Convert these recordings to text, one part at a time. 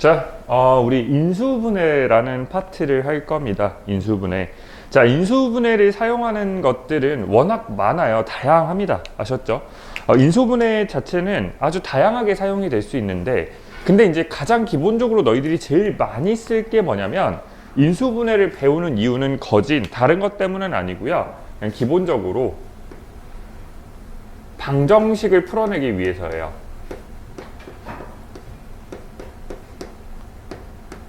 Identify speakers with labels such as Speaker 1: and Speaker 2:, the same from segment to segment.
Speaker 1: 자, 우리 인수분해라는 파트를 할 겁니다. 인수분해. 자, 인수분해를 사용하는 것들은 워낙 많아요. 다양합니다. 아셨죠? 인수분해 자체는 아주 다양하게 사용이 될 수 있는데, 근데 이제 가장 기본적으로 너희들이 제일 많이 쓸 게 뭐냐면, 인수분해를 배우는 이유는 거진 다른 것 때문은 아니고요. 그냥 기본적으로 방정식을 풀어내기 위해서예요.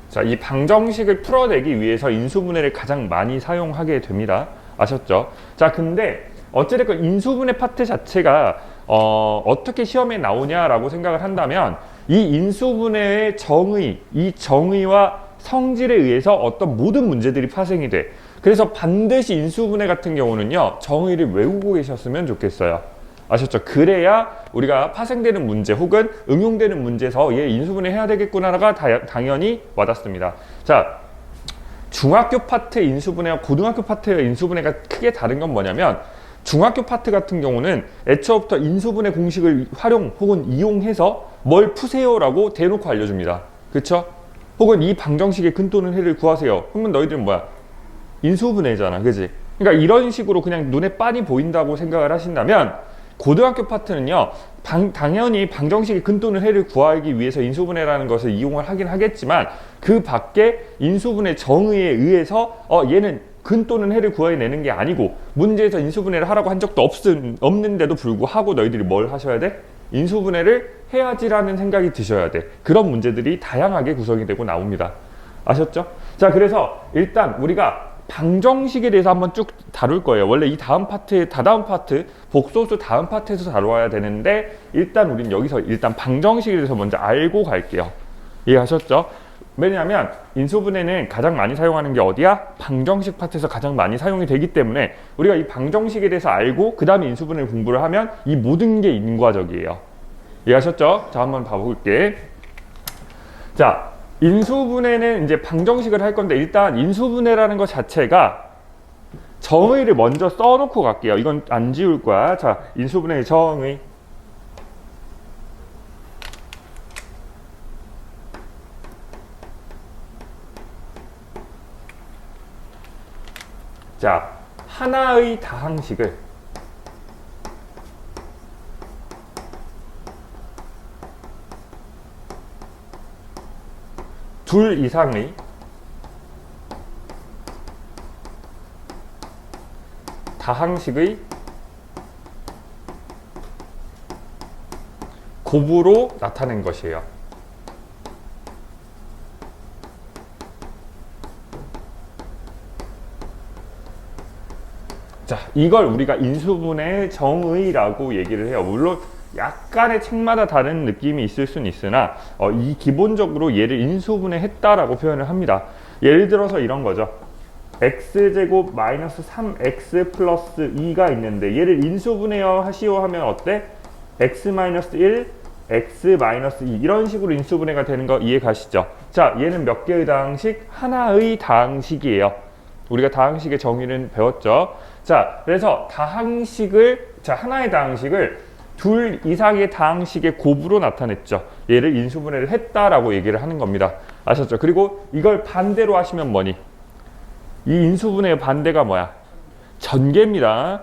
Speaker 1: 자, 이 방정식을 풀어내기 위해서 인수분해를 가장 많이 사용하게 됩니다. 아셨죠? 자, 근데 어찌됐건 인수분해 파트 자체가 어떻게 시험에 나오냐라고 생각을 한다면, 이 인수분해의 정의, 이 정의와 성질에 의해서 어떤 모든 문제들이 파생이 돼. 그래서 반드시 인수분해 같은 경우는요, 정의를 외우고 계셨으면 좋겠어요. 아셨죠? 그래야 우리가 파생되는 문제 혹은 응용되는 문제에서 얘 인수분해 해야 되겠구나가 당연히 와닿습니다. 자, 중학교 파트 인수분해와 고등학교 파트의 인수분해가 크게 다른 건 뭐냐면, 중학교 파트 같은 경우는 애초부터 인수분해 공식을 활용 혹은 이용해서 뭘 푸세요라고 대놓고 알려줍니다. 그쵸? 혹은 이 방정식의 근 또는 해를 구하세요. 그러면 너희들은 뭐야? 인수분해잖아. 그지? 그러니까 이런 식으로 그냥 눈에 빤히 보인다고 생각을 하신다면, 고등학교 파트는요, 당연히 방정식의 근 또는 해를 구하기 위해서 인수분해라는 것을 이용을 하긴 하겠지만, 그 밖에 인수분해 정의에 의해서 얘는 근 또는 해를 구해내는 게 아니고, 문제에서 인수분해를 하라고 한 적도 없는데도 불구하고 너희들이 뭘 하셔야 돼? 인수분해를 해야지라는 생각이 드셔야 돼. 그런 문제들이 다양하게 구성이 되고 나옵니다. 아셨죠? 자, 그래서 일단 우리가 방정식에 대해서 한번 쭉 다룰 거예요. 원래 이 다음 파트, 복소수 다음 파트에서 다루어야 되는데, 일단 우린 여기서 일단 방정식에 대해서 먼저 알고 갈게요. 이해하셨죠? 왜냐하면 인수분해는 가장 많이 사용하는 게 어디야? 방정식 파트에서 가장 많이 사용이 되기 때문에, 우리가 이 방정식에 대해서 알고 그 다음에 인수분해 공부를 하면 이 모든 게 인과적이에요. 이해하셨죠? 자, 한번 봐볼게. 자, 인수분해는 이제 방정식을 할 건데, 일단 인수분해라는 것 자체가 정의를 먼저 써놓고 갈게요. 이건 안 지울 거야. 자, 인수분해의 정의. 자, 하나의 다항식을 둘 이상의 다항식의 곱으로 나타낸 것이에요. 자, 이걸 우리가 인수분해의 정의라고 얘기를 해요. 물론 약간의 책마다 다른 느낌이 있을 수는 있으나, 이 기본적으로 얘를 인수분해 했다라고 표현을 합니다. 예를 들어서 이런 거죠. x제곱 마이너스 3x 플러스 2가 있는데, 얘를 인수분해 하시오 하면 어때? x 마이너스 1, x 마이너스 2 이런 식으로 인수분해가 되는 거 이해 가시죠? 자, 얘는 몇 개의 다항식? 하나의 다항식이에요. 우리가 다항식의 정의는 배웠죠? 자, 그래서 하나의 다항식을 둘 이상의 다항식의 곱으로 나타냈죠. 얘를 인수분해를 했다라고 얘기를 하는 겁니다. 아셨죠? 그리고 이걸 반대로 하시면 뭐니? 이 인수분해의 반대가 뭐야? 전개입니다.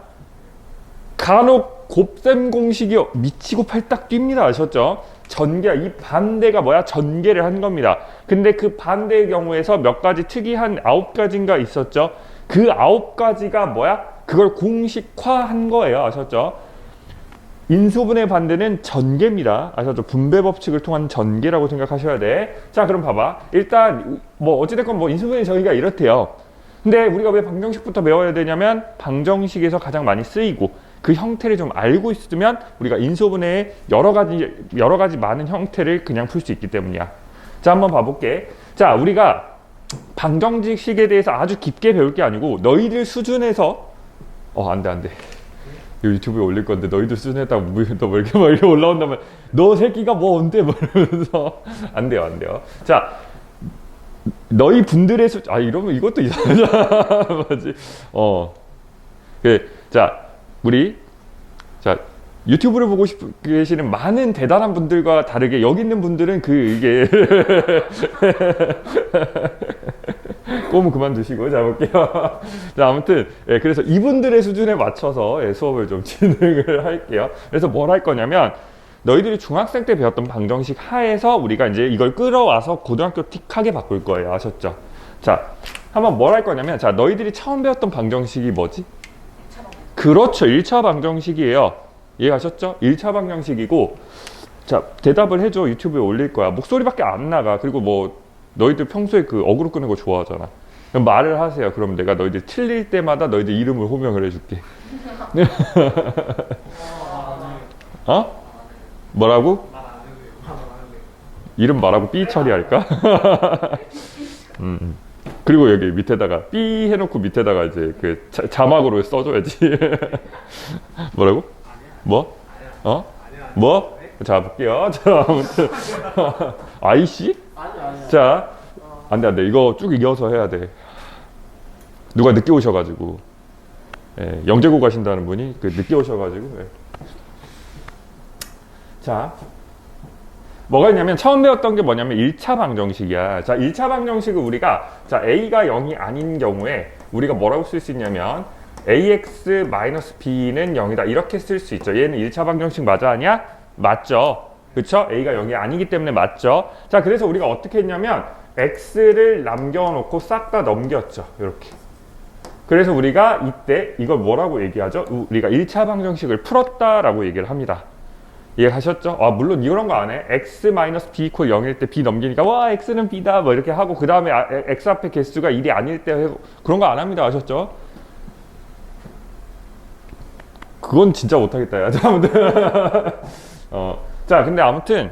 Speaker 1: 간혹 곱셈 공식이요, 미치고 팔딱 뜁니다. 아셨죠? 전개, 이 반대가 뭐야? 전개를 한 겁니다. 근데 그 반대의 경우에서 몇 가지 특이한 9가지인가 있었죠? 그 9가지가 뭐야? 그걸 공식화한 거예요. 아셨죠? 인수분해 반대는 전개입니다. 아셨죠? 분배 법칙을 통한 전개라고 생각하셔야 돼. 자, 그럼 봐봐. 일단 어찌됐건 인수분해 정의가 이렇대요. 근데 우리가 왜 방정식부터 배워야 되냐면, 방정식에서 가장 많이 쓰이고 그 형태를 좀 알고 있으면 우리가 인수분해의 여러 가지 많은 형태를 그냥 풀 수 있기 때문이야. 자, 한번 봐볼게. 자, 우리가 방정식에 대해서 아주 깊게 배울 게 아니고, 너희들 수준에서 안 돼. 유튜브에 올릴 건데 너희들 수준에다가 너 이렇게 올라온다면 너 새끼가 뭔데 이러면서 안 돼요. 자, 너희 분들의 이러면 이것도 이상하잖아. 맞지? 자, 유튜브를 보고 계시는 많은 대단한 분들과 다르게 여기 있는 분들은 이게 꼼은 그만두시고 자 볼게요. 자 아무튼 그래서 이분들의 수준에 맞춰서 수업을 좀 진행을 할게요. 그래서 뭘 할 거냐면 너희들이 중학생 때 배웠던 방정식 하에서 우리가 이제 이걸 끌어와서 고등학교 틱하게 바꿀 거예요. 아셨죠? 자 한번 뭘 할 거냐면 자 너희들이 처음 배웠던 방정식이 뭐지? 그렇죠. 1차 방정식이에요. 이해하셨죠? 1차 방정식이고 자 대답을 해줘. 유튜브에 올릴 거야. 목소리밖에 안 나가. 그리고 뭐 너희들 평소에 어그로 끄는 거 좋아하잖아. 그럼 말을 하세요. 그럼 내가 너희들 틀릴 때마다 너희들 이름을 호명을 해줄게. 어? 뭐라고? 이름 말하고 삐 처리할까? 그리고 여기 밑에다가 삐 해놓고 밑에다가 이제 자막으로 써줘야지. 뭐라고? 뭐? 어? 뭐? 자 볼게요. 자 아무튼 아이씨? 자 안돼 이거 쭉 이어서 해야 돼. 누가 늦게 오셔가지고 영재고 가신다는 분이 늦게 오셔가지고 자 뭐가 있냐면 처음 배웠던 게 뭐냐면 1차 방정식이야. 자 1차 방정식은 우리가 자 a가 0이 아닌 경우에 우리가 뭐라고 쓸 수 있냐면 ax-b는 0이다 이렇게 쓸 수 있죠. 얘는 1차 방정식 맞아 아니야? 맞죠. 그쵸? a가 0이 아니기 때문에 맞죠. 자 그래서 우리가 어떻게 했냐면 x를 남겨놓고 싹 다 넘겼죠. 이렇게. 그래서 우리가 이때 이걸 뭐라고 얘기하죠? 우리가 1차 방정식을 풀었다라고 얘기를 합니다. 이해하셨죠? 아 물론 이런 거 안 해. x-b = 0일 때 b 넘기니까 와 x는 b다 뭐 이렇게 하고 그 다음에 x 앞에 개수가 1이 아닐 때 그런 거 안 합니다. 아셨죠? 그건 진짜 못하겠다. 야. 자 근데 아무튼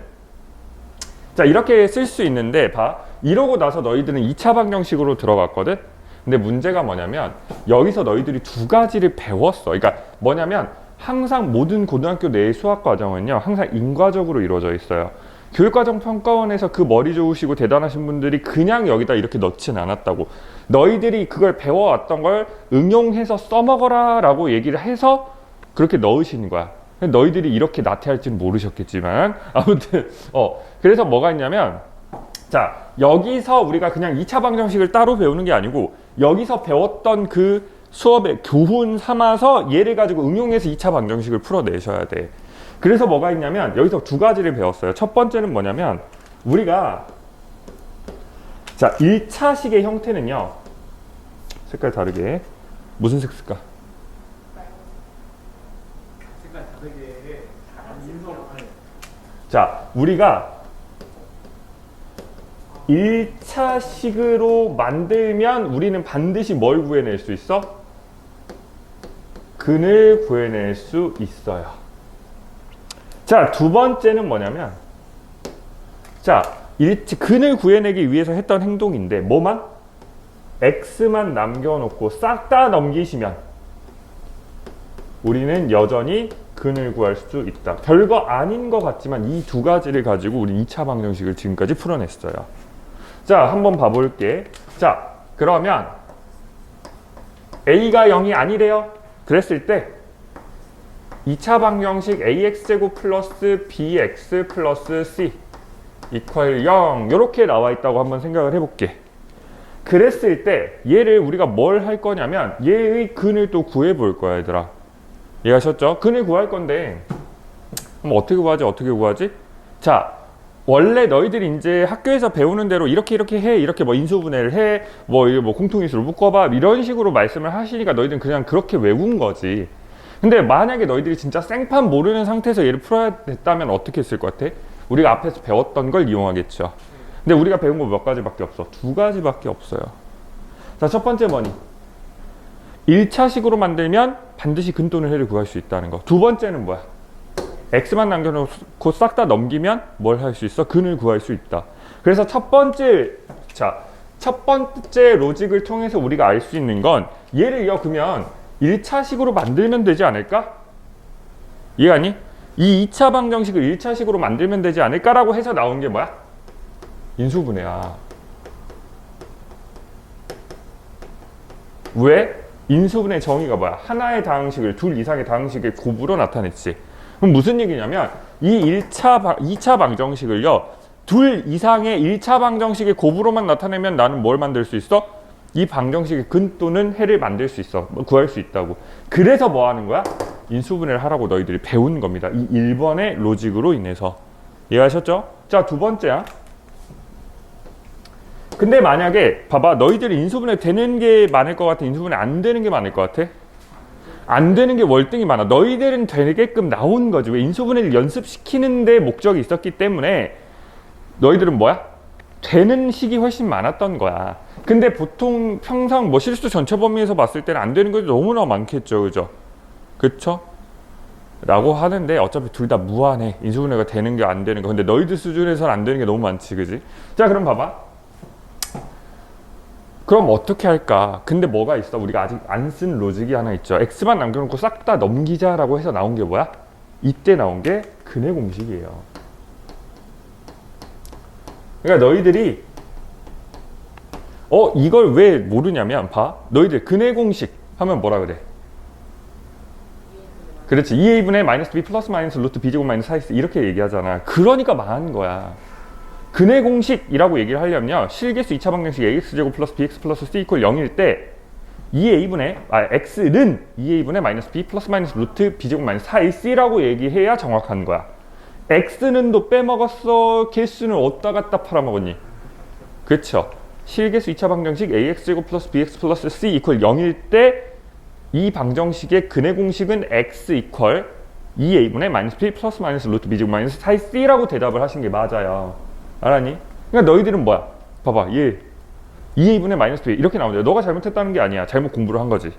Speaker 1: 자 이렇게 쓸 수 있는데 봐 이러고 나서 너희들은 2차 방정식으로 들어갔거든. 근데 문제가 뭐냐면 여기서 너희들이 두 가지를 배웠어. 그러니까 뭐냐면 항상 모든 고등학교 내의 수학 과정은요 항상 인과적으로 이루어져 있어요. 교육과정평가원에서 그 머리 좋으시고 대단하신 분들이 그냥 여기다 이렇게 넣진 않았다고. 너희들이 그걸 배워왔던 걸 응용해서 써먹어라 라고 얘기를 해서 그렇게 넣으시는 거야. 너희들이 이렇게 나태할지는 모르셨겠지만 아무튼 그래서 뭐가 있냐면 자 여기서 우리가 그냥 2차 방정식을 따로 배우는 게 아니고 여기서 배웠던 그 수업의 교훈 삼아서 얘를 가지고 응용해서 2차 방정식을 풀어내셔야 돼. 그래서 뭐가 있냐면 여기서 두 가지를 배웠어요. 첫 번째는 뭐냐면 우리가 자 1차식의 형태는요 색깔 다르게 무슨 색 쓸까? 색깔 다르게 자 우리가 1차식으로 만들면 우리는 반드시 뭘 구해낼 수 있어? 근을 구해낼 수 있어요. 자, 두 번째는 뭐냐면 자, 근을 구해내기 위해서 했던 행동인데 뭐만? x만 남겨놓고 싹 다 넘기시면 우리는 여전히 근을 구할 수 있다. 별거 아닌 것 같지만 이 두 가지를 가지고 우리 2차 방정식을 지금까지 풀어냈어요. 자, 한번 봐볼게. 자, 그러면 a가 0이 아니래요. 그랬을 때 2차 방정식 ax제곱 플러스 bx 플러스 c 이퀄 0 이렇게 나와 있다고 한번 생각을 해볼게. 그랬을 때 얘를 우리가 뭘 할 거냐면 얘의 근을 또 구해볼 거야 얘들아. 이해하셨죠? 근을 구할 건데 그럼 어떻게 구하지? 자 원래 너희들이 이제 학교에서 배우는 대로 이렇게 해 이렇게 뭐 인수분해를 해 뭐 공통인수를 묶어봐 이런 식으로 말씀을 하시니까 너희들은 그냥 그렇게 외운 거지. 근데 만약에 너희들이 진짜 생판 모르는 상태에서 얘를 풀어야 됐다면 어떻게 했을 것 같아? 우리가 앞에서 배웠던 걸 이용하겠죠. 근데 우리가 배운 거 몇 가지밖에 없어? 두 가지밖에 없어요. 자, 첫 번째 뭐니? 1차식으로 만들면 반드시 근 또는 해를 구할 수 있다는 거. 두 번째는 뭐야? x만 남겨놓고 싹 다 넘기면 뭘 할 수 있어? 근을 구할 수 있다. 그래서 첫 번째 로직을 통해서 우리가 알 수 있는 건 얘를 그러면 1차식으로 만들면 되지 않을까? 이해가니? 이 2차 방정식을 1차식으로 만들면 되지 않을까라고 해서 나온 게 뭐야? 인수분해야. 왜? 인수분해 정의가 뭐야? 하나의 다항식을 둘 이상의 다항식의 곱으로 나타냈지. 그럼 무슨 얘기냐면 이 2차 방정식을요 둘 이상의 1차 방정식의 곱으로만 나타내면 나는 뭘 만들 수 있어? 이 방정식의 근 또는 해를 만들 수 있어. 구할 수 있다고. 그래서 뭐 하는 거야? 인수분해를 하라고 너희들이 배운 겁니다. 이 1번의 로직으로 인해서. 이해하셨죠? 자, 두 번째야. 근데 만약에 봐봐, 너희들이 인수분해 되는 게 많을 것 같아? 인수분해 안 되는 게 많을 것 같아? 안 되는 게 월등히 많아. 너희들은 되게끔 나온 거지. 왜? 인수분해를 연습시키는 데 목적이 있었기 때문에 너희들은 뭐야? 되는 식이 훨씬 많았던 거야. 근데 보통 평상 뭐 실수 전체 범위에서 봤을 때는 안 되는 것이 너무나 많겠죠. 그죠? 그쵸? 라고 하는데 어차피 둘 다 무한해. 인수분해가 되는 게 안 되는 거. 근데 너희들 수준에서는 안 되는 게 너무 많지. 그지? 자, 그럼 봐봐. 그럼 어떻게 할까? 근데 뭐가 있어? 우리가 아직 안 쓴 로직이 하나 있죠. x만 남겨놓고 싹 다 넘기자라고 해서 나온 게 뭐야? 이때 나온 게 근해 공식이에요. 그러니까 너희들이 이걸 왜 모르냐면 봐. 너희들 근해 공식 하면 뭐라 그래? 그렇지. 2a분의 마이너스 b 플러스 마이너스 루트 b제곱 마이너스 4x 이렇게 얘기하잖아. 그러니까 망한 거야. 근해 공식이라고 얘기를 하려면요. 실계수 2차 방정식 ax제곱 플러스 bx 플러스 c 이퀄 0일 때 2a분의 x는 2a분의 마이너스 b 플러스 마이너스 루트 b제곱 마이너스 4ac라고 얘기해야 정확한 거야. x는 또 빼먹었어. 개수는 어디다 갖다 팔아먹었니? 그쵸. 실계수 2차 방정식 ax제곱 플러스 bx 플러스 c 이퀄 0일 때 이 방정식의 근해 공식은 x 이퀄 2a분의 마이너스 b 플러스 마이너스 루트 b제곱 마이너스 4c라고 대답을 하신 게 맞아요. 알았니? 그러니까 너희들은 뭐야? 봐봐, 얘 2a분의 마이너스 b 이렇게 나오는데 너가 잘못했다는 게 아니야. 잘못 공부를 한 거지.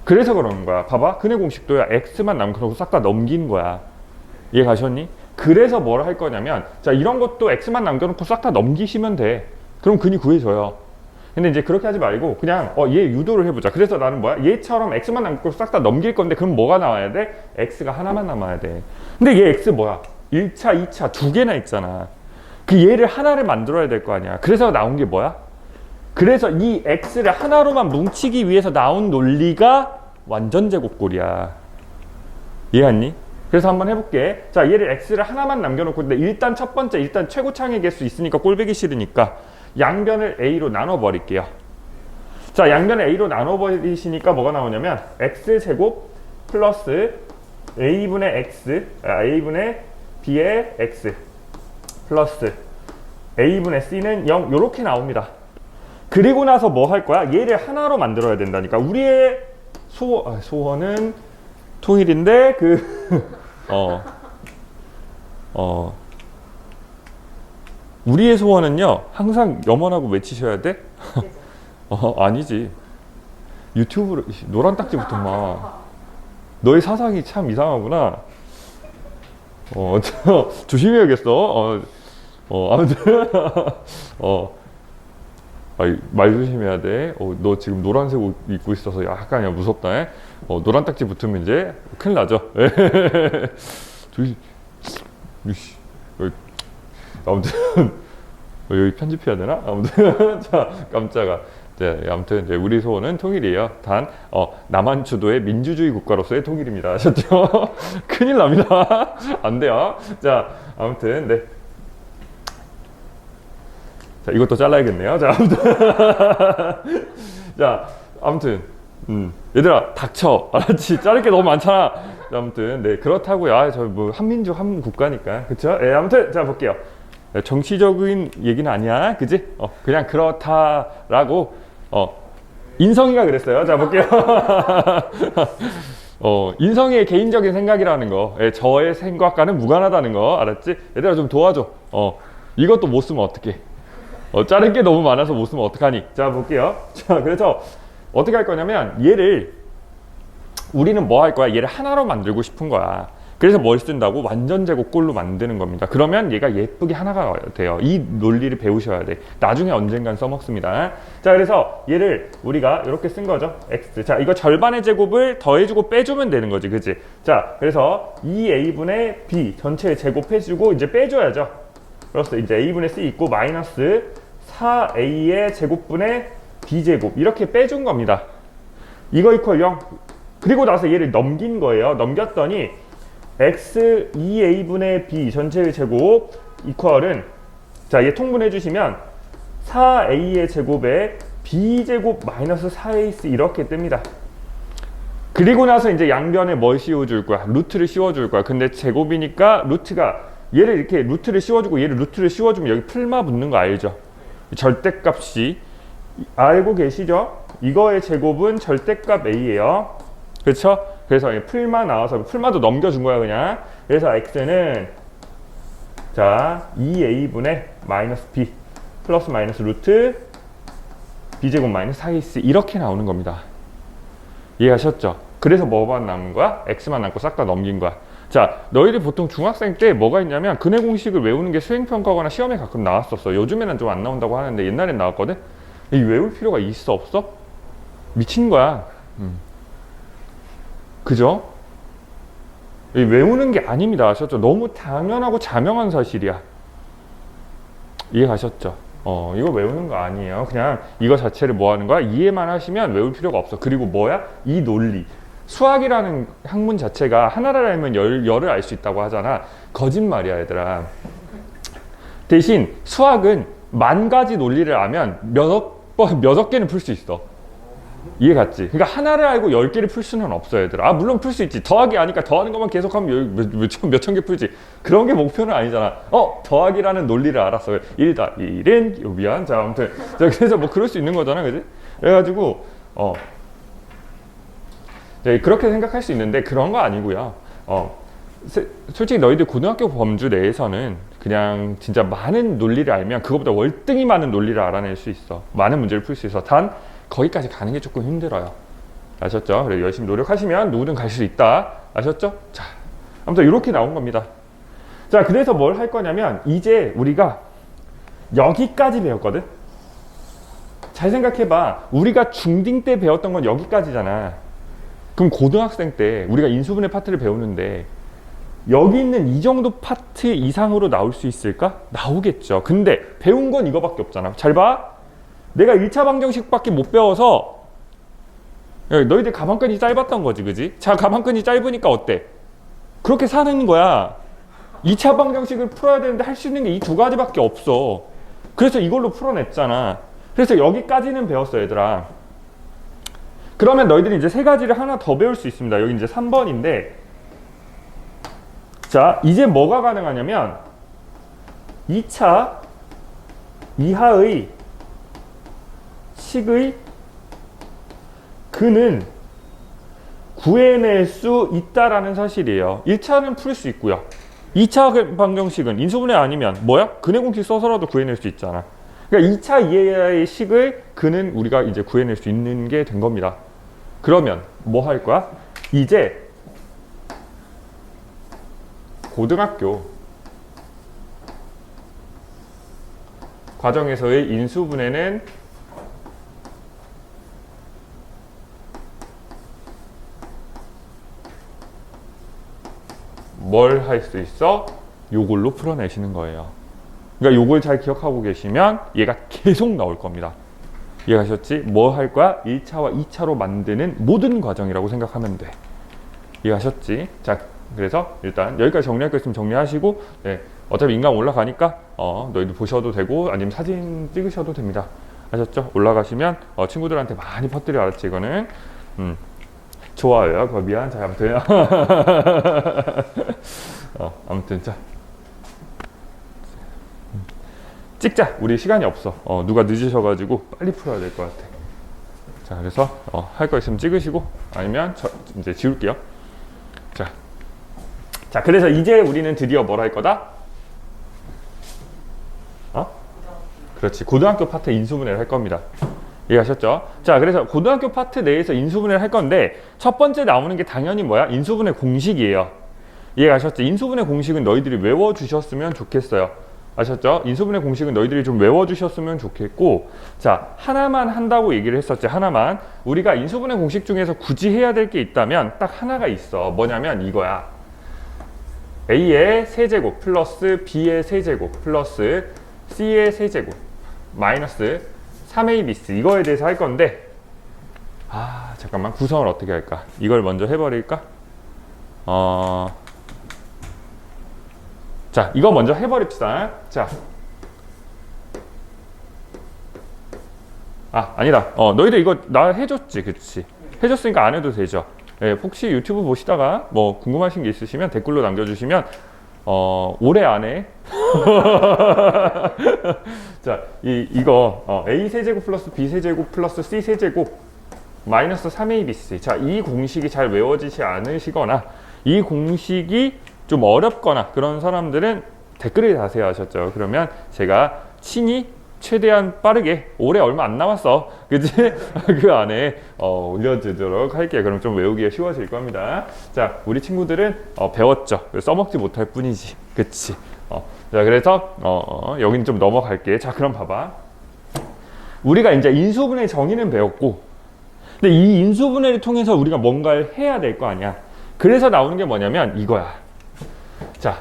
Speaker 1: 그래서 그러는 거야. 봐봐, 근해 공식도야. x만 남겨놓고 싹 다 넘긴 거야. 이해 가셨니? 그래서 뭘 할 거냐면, 자, 이런 것도 x만 남겨놓고 싹 다 넘기시면 돼. 그럼 근이 구해져요. 근데 이제 그렇게 하지 말고 그냥 얘 유도를 해보자. 그래서 나는 뭐야? 얘처럼 x만 남고 싹 다 넘길 건데 그럼 뭐가 나와야 돼? x가 하나만 남아야 돼. 근데 얘 x 뭐야? 1차, 2차 두 개나 있잖아. 그 얘를 하나를 만들어야 될 거 아니야. 그래서 나온 게 뭐야? 그래서 이 x를 하나로만 뭉치기 위해서 나온 논리가 완전 제곱꼴이야. 이해했니? 그래서 한번 해볼게. 자, 얘를 x를 하나만 남겨놓고 근데 일단 첫 번째 일단 최고창의 개수 있으니까 꼴보기 싫으니까 양변을 a로 나눠버릴게요. 자, 양변을 a로 나눠버리시니까 뭐가 나오냐면 x제곱 플러스 a분의 x, a분의 b의 x 플러스 a분의 c는 0 요렇게 나옵니다. 그리고 나서 뭐 할 거야? 얘를 하나로 만들어야 된다니까. 우리의 소원은 통일인데 우리의 소원은요 항상 염원하고 외치셔야 돼? 아니지. 유튜브로 노란 딱지부터 막 너의 사상이 참 이상하구나. 조심해야겠어. 아무튼 말 조심해야 돼. 너 지금 노란색 옷 입고 있어서 약간 무섭다. 노란 딱지 붙으면 이제 큰일 나죠. 조심. 아무튼 여기 편집해야 되나? 아무튼 자, 깜짝아. 네, 아무튼 이제 우리 소원은 통일이에요. 단 남한주도의 민주주의 국가로서의 통일입니다. 아셨죠? 큰일 납니다. 안 돼요. 자, 아무튼 네. 자, 이것도 잘라야겠네요. 자, 아무튼 자, 아무튼 얘들아 닥쳐. 알았지? 자를 게 너무 많잖아. 자, 아무튼 네, 그렇다고요. 저 뭐 한민족 한 국가니까. 그쵸? 예, 아무튼 자, 볼게요. 정치적인 얘기는 아니야. 그지? 그냥 그렇다라고 인성이가 그랬어요. 자, 볼게요. 인성이의 개인적인 생각이라는 거. 저의 생각과는 무관하다는 거. 알았지? 얘들아 좀 도와줘. 이것도 못 쓰면 어떡해. 자른 게 너무 많아서 못 쓰면 어떡하니. 자, 볼게요. 자, 그래서 어떻게 할 거냐면 얘를 우리는 뭐 할 거야? 얘를 하나로 만들고 싶은 거야. 그래서 뭘 쓴다고? 완전 제곱꼴로 만드는 겁니다. 그러면 얘가 예쁘게 하나가 돼요. 이 논리를 배우셔야 돼. 나중에 언젠간 써먹습니다. 자, 그래서 얘를 우리가 이렇게 쓴 거죠. x. 자, 이거 절반의 제곱을 더해주고 빼주면 되는 거지. 그치? 자, 그래서 2a분의 b 전체의 제곱해주고 이제 빼줘야죠. 그래서 이제 a분의 c 있고 마이너스 4a의 제곱분의 b제곱 이렇게 빼준 겁니다. 이거 이퀄 0. 그리고 나서 얘를 넘긴 거예요. 넘겼더니 x 2a분의 b 전체의 제곱 이퀄은, 자, 얘 통분해 주시면 4a의 제곱에 b제곱 마이너스 4ac 이렇게 뜹니다. 그리고 나서 이제 양변에 뭘 씌워줄 거야? 루트를 씌워줄 거야. 근데 제곱이니까 루트가, 얘를 이렇게 루트를 씌워주고 얘를 루트를 씌워주면 여기 풀마 붙는 거 알죠? 절대값이, 알고 계시죠? 이거의 제곱은 절대값 a예요. 그렇죠? 그래서 풀마 나와서 풀마도 넘겨준 거야 그냥. 그래서 x는 자 2a분의 마이너스 b 플러스 마이너스 루트 b제곱 마이너스 4ac 이렇게 나오는 겁니다. 이해하셨죠? 그래서 뭐만 남은 거야? x만 남고 싹 다 넘긴 거야. 자, 너희들 보통 중학생 때 뭐가 있냐면 근해 공식을 외우는 게 수행평가거나 시험에 가끔 나왔었어. 요즘에는 좀 안 나온다고 하는데 옛날엔 나왔거든. 이 외울 필요가 있어 없어? 미친 거야. 그죠? 이 외우는 게 아닙니다. 아셨죠? 너무 당연하고 자명한 사실이야. 이해가셨죠? 이거 외우는 거 아니에요. 그냥 이거 자체를 뭐 하는 거야? 이해만 하시면 외울 필요가 없어. 그리고 뭐야? 이 논리. 수학이라는 학문 자체가 하나를 알면 열을 알 수 있다고 하잖아. 거짓말이야, 얘들아. 대신 수학은 10,000가지 논리를 알면 몇 개는 풀 수 있어. 이해 갔지? 그러니까 하나를 알고 10개를 풀 수는 없어, 얘들아. 물론 풀 수 있지. 더하기 아니까 더하는 것만 계속하면 몇천 개 풀지. 그런 게 목표는 아니잖아. 더하기라는 논리를 알았어. 1+1은 미안. 자, 아무튼. 자, 그래서 뭐 그럴 수 있는 거잖아, 그지? 그래가지고, 네, 그렇게 생각할 수 있는데 그런 거 아니고요. 솔직히 너희들 고등학교 범주 내에서는 그냥 진짜 많은 논리를 알면 그거보다 월등히 많은 논리를 알아낼 수 있어. 많은 문제를 풀 수 있어. 단 거기까지 가는 게 조금 힘들어요. 아셨죠? 그래 열심히 노력하시면 누구든 갈 수 있다. 아셨죠? 자, 아무튼 이렇게 나온 겁니다. 자, 그래서 뭘 할 거냐면 이제 우리가 여기까지 배웠거든. 잘 생각해봐. 우리가 중딩 때 배웠던 건 여기까지잖아. 그럼 고등학생 때 우리가 인수분해 파트를 배우는데 여기 있는 이 정도 파트 이상으로 나올 수 있을까? 나오겠죠. 근데 배운 건 이거밖에 없잖아. 잘 봐. 내가 1차 방정식밖에 못 배워서 너희들 가방끈이 짧았던 거지, 그지? 자, 가방끈이 짧으니까 어때? 그렇게 사는 거야. 2차 방정식을 풀어야 되는데 할 수 있는 게 이 두 가지밖에 없어. 그래서 이걸로 풀어냈잖아. 그래서 여기까지는 배웠어, 얘들아. 그러면 너희들이 이제 세 가지를 하나 더 배울 수 있습니다. 여기 이제 3번인데, 자, 이제 뭐가 가능하냐면 2차 이하의 식의 근은 구해낼 수 있다라는 사실이에요. 1차는 풀 수 있고요. 2차 방정식은 인수분해 아니면 뭐야? 근해 공식 써서라도 구해낼 수 있잖아. 그러니까 2차 이하의 식의 근은 우리가 이제 구해낼 수 있는 게 된 겁니다. 그러면 뭐 할 거야? 이제 고등학교 과정에서의 인수분해는 뭘 할 수 있어? 요걸로 풀어내시는 거예요. 그러니까 요걸 잘 기억하고 계시면 얘가 계속 나올 겁니다. 이해하셨지? 뭐 할 거야? 1차와 2차로 만드는 모든 과정이라고 생각하면 돼. 이해하셨지? 자, 그래서 일단 여기까지 정리할 거 있으면 정리하시고, 네, 어차피 인강 올라가니까 너희들 보셔도 되고 아니면 사진 찍으셔도 됩니다. 아셨죠? 올라가시면 친구들한테 많이 퍼뜨려. 알았지? 이거는 좋아요. 그거 미안. 자, 아무튼 아무튼 자 찍자. 우리 시간이 없어. 누가 늦으셔가지고 빨리 풀어야 될 것 같아. 자, 그래서 할 거 있으면 찍으시고 아니면 이제 지울게요. 자, 그래서 이제 우리는 드디어 뭘 할 거다? 그렇지. 고등학교 파트 인수분해를 할 겁니다. 이해하셨죠? 자, 그래서 고등학교 파트 내에서 인수분해를 할 건데 첫 번째 나오는 게 당연히 뭐야? 인수분해 공식이에요. 이해가셨죠? 인수분해 공식은 너희들이 외워주셨으면 좋겠어요. 아셨죠? 인수분해 공식은 너희들이 좀 외워주셨으면 좋겠고, 자, 하나만 한다고 얘기를 했었지. 하나만. 우리가 인수분해 공식 중에서 굳이 해야 될 게 있다면 딱 하나가 있어. 뭐냐면 이거야. A의 세제곱 플러스 B의 세제곱 플러스 C의 세제곱 마이너스 3ABC 이거에 대해서 할 건데, 잠깐만, 구성을 어떻게 할까? 이걸 먼저 해버릴까? 자, 이거 먼저 해버립시다. 자. 아니다. 너희들 이거 나 해줬지, 그치? 해줬으니까 안 해도 되죠. 예, 혹시 유튜브 보시다가 뭐 궁금하신 게 있으시면 댓글로 남겨주시면 올해 안에 자, 이거 A 세제곱 플러스 B 세제곱 플러스 C 세제곱 마이너스 3abc. 자, 이 공식이 잘 외워지지 않으시거나 이 공식이 좀 어렵거나 그런 사람들은 댓글을 다세요 하셨죠. 그러면 제가 친히 최대한 빠르게 올해 얼마 안 남았어, 그치? 그 안에 올려주도록 할게요. 그럼 좀 외우기가 쉬워질 겁니다. 자, 우리 친구들은 배웠죠. 써먹지 못할 뿐이지, 그치? 자, 그래서 여기는 좀 넘어갈게. 자, 그럼 봐봐. 우리가 이제 인수분해 정의는 배웠고, 근데 이 인수분해를 통해서 우리가 뭔가를 해야 될 거 아니야. 그래서 나오는 게 뭐냐면 이거야. 자,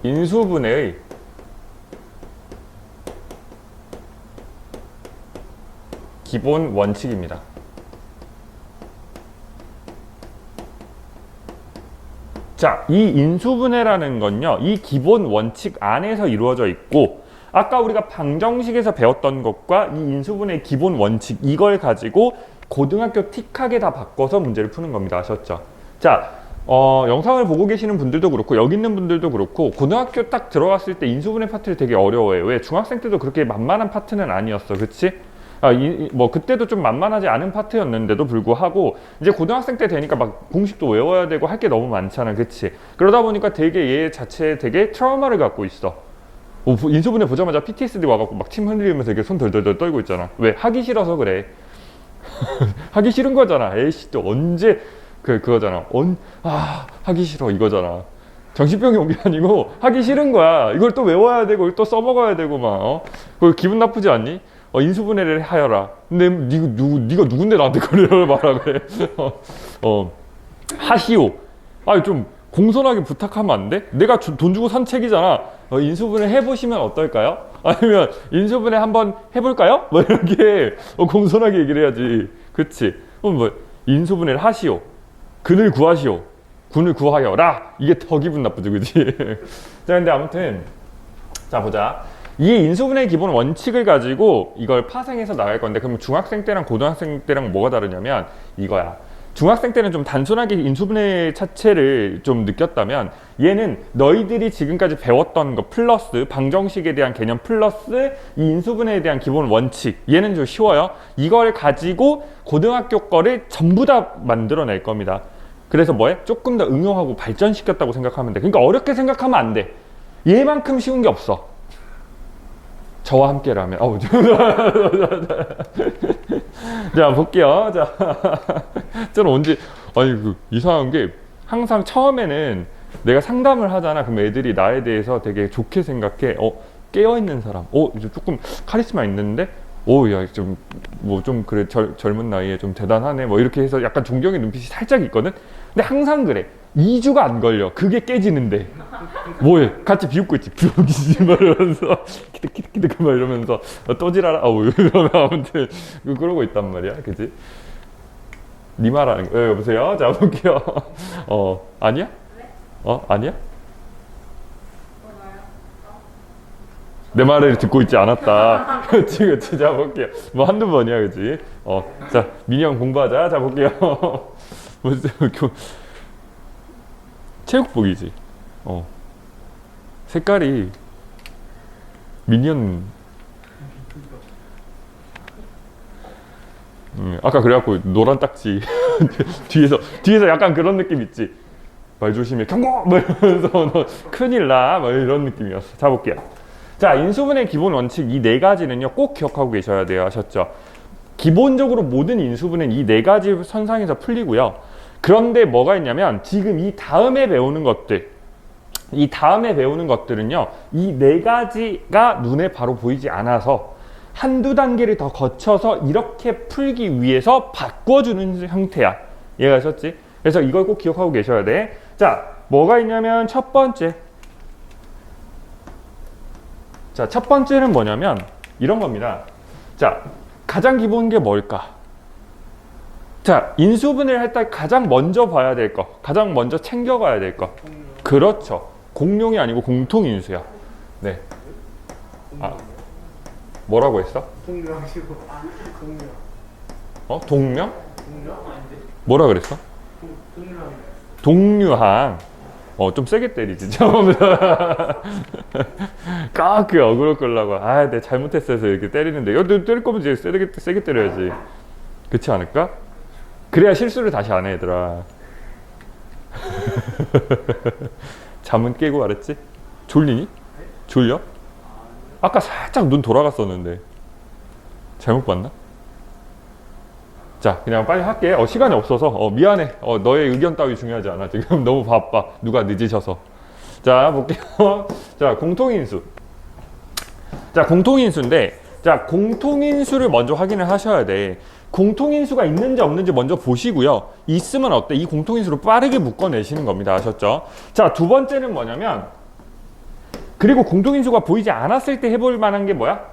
Speaker 1: 인수분해의 기본 원칙입니다. 자, 이 인수분해라는 건요, 이 기본 원칙 안에서 이루어져 있고, 아까 우리가 방정식에서 배웠던 것과 이 인수분해의 기본 원칙, 이걸 가지고 고등학교 틱하게 다 바꿔서 문제를 푸는 겁니다. 아셨죠? 자, 영상을 보고 계시는 분들도 그렇고 여기 있는 분들도 그렇고 고등학교 딱 들어갔을 때 인수분해 파트를 되게 어려워해요. 왜? 중학생 때도 그렇게 만만한 파트는 아니었어. 그치? 뭐 그때도 좀 만만하지 않은 파트였는데도 불구하고 이제 고등학생 때 되니까 막 공식도 외워야 되고 할 게 너무 많잖아. 그치? 그러다 보니까 되게 얘 자체에 되게 트라우마를 갖고 있어. 인수분해 보자마자 PTSD 와갖고 막 침 흔들리면서 이렇게 손 덜덜덜 떨고 있잖아. 왜? 하기 싫어서 그래. 하기 싫은 거잖아. 에이씨, 또 언제 그거잖아. 하기 싫어 이거잖아. 정신병이 온 게 아니고 하기 싫은 거야. 이걸 또 외워야 되고 이걸 또 써먹어야 되고 막 그거 기분 나쁘지 않니? 인수분해를 하여라. 근데 네가 누군데 나한테 그래요 말하래. 하시오. 좀 공손하게 부탁하면 안 돼? 내가 돈 주고 산 책이잖아. 인수분해 해보시면 어떨까요? 아니면 인수분해 한번 해볼까요? 뭐 이렇게 공손하게 얘기를 해야지. 그치? 뭐 인수분해를 하시오. 근을 구하시오. 군을 구하여라. 이게 더 기분 나쁘죠, 그치? 자, 근데 아무튼 자, 보자. 이 인수분해의 기본 원칙을 가지고 이걸 파생해서 나갈 건데, 그럼 중학생 때랑 고등학생 때랑 뭐가 다르냐면 이거야. 중학생 때는 좀 단순하게 인수분해 자체를 좀 느꼈다면, 얘는 너희들이 지금까지 배웠던 거 플러스 방정식에 대한 개념 플러스 이 인수분해에 대한 기본 원칙, 얘는 좀 쉬워요. 이걸 가지고 고등학교 거를 전부 다 만들어낼 겁니다. 그래서 뭐해? 조금 더 응용하고 발전시켰다고 생각하면 돼. 그러니까 어렵게 생각하면 안 돼. 얘만큼 쉬운 게 없어. 저와 함께라면. 자, 볼게요. 자, 저는 언제, 이상한 게 항상 처음에는 내가 상담을 하잖아. 그럼 애들이 나에 대해서 되게 좋게 생각해. 깨어있는 사람. 이제 조금 카리스마 있는데? 야, 좀 그래, 젊은 나이에 좀 대단하네. 뭐 이렇게 해서 약간 존경의 눈빛이 살짝 있거든? 근데 항상 그래. 2주가 안 걸려. 그게 깨지는데. 뭐해? 같이 비웃고 있지. 비웃기지 막 이러면서. 키득키득키득 막 이러면서. 또 지랄아. 이러면 아무튼. 그러고 있단 말이야. 그치? 니 말하는 거. 여보세요? 자, 볼게요. 아니야? 아니야? 내 말을 듣고 있지 않았다. 그치. 자, 볼게요. 뭐 한두 번이야, 그치? 자, 민영 공부하자. 자, 볼게요. 체육복이지. 색깔이 미니언. 아까 그래갖고 노란 딱지 뒤에서 약간 그런 느낌 있지. 말 조심해. 경고! 뭐 이러면서 너 큰일 나. 뭐 이런 느낌이었어. 자, 볼게요. 자, 인수분해 기본 원칙 이 네 가지는요 꼭 기억하고 계셔야 돼요. 아셨죠? 기본적으로 모든 인수분해는 이 네 가지 선상에서 풀리고요. 그런데 뭐가 있냐면 지금 이 다음에 배우는 것들은요 이 네 가지가 눈에 바로 보이지 않아서 한두 단계를 더 거쳐서 이렇게 풀기 위해서 바꿔주는 형태야. 이해가셨지? 그래서 이걸 꼭 기억하고 계셔야 돼. 자, 뭐가 있냐면 첫 번째는 뭐냐면 이런 겁니다. 자, 가장 기본 게 뭘까? 자, 인수분해를 할 때 가장 먼저 봐야 될 거, 가장 먼저 챙겨가야 될 거. 그렇죠. 공룡이 아니고 공통인수야. 네. 아, 뭐라고 했어?
Speaker 2: 동명이고 동명.
Speaker 1: 동명?
Speaker 2: 동명 아닌데?
Speaker 1: 뭐라 그랬어?
Speaker 2: 동명.
Speaker 1: 동류항. 좀 세게 때리지. 까그 어그로 끌라고. 아, 내가 잘못했어 해서 이렇게 때리는데. 이거 때릴 거면 이제 세게 때려야지. 그렇지 않을까? 그래야 실수를 다시 안 해, 얘들아. 잠은 깨고 알았지? 졸리니? 졸려? 아까 살짝 눈 돌아갔었는데. 잘못 봤나? 자, 그냥 빨리 할게. 시간이 없어서. 미안해. 너의 의견 따위 중요하지 않아. 지금 너무 바빠. 누가 늦으셔서. 자, 볼게요. 자, 공통인수. 자, 공통인수인데, 자, 공통인수를 먼저 확인을 하셔야 돼. 공통인수가 있는지 없는지 먼저 보시고요. 있으면 어때? 이 공통인수로 빠르게 묶어내시는 겁니다. 아셨죠? 자, 두 번째는 뭐냐면, 그리고 공통인수가 보이지 않았을 때 해볼 만한 게 뭐야?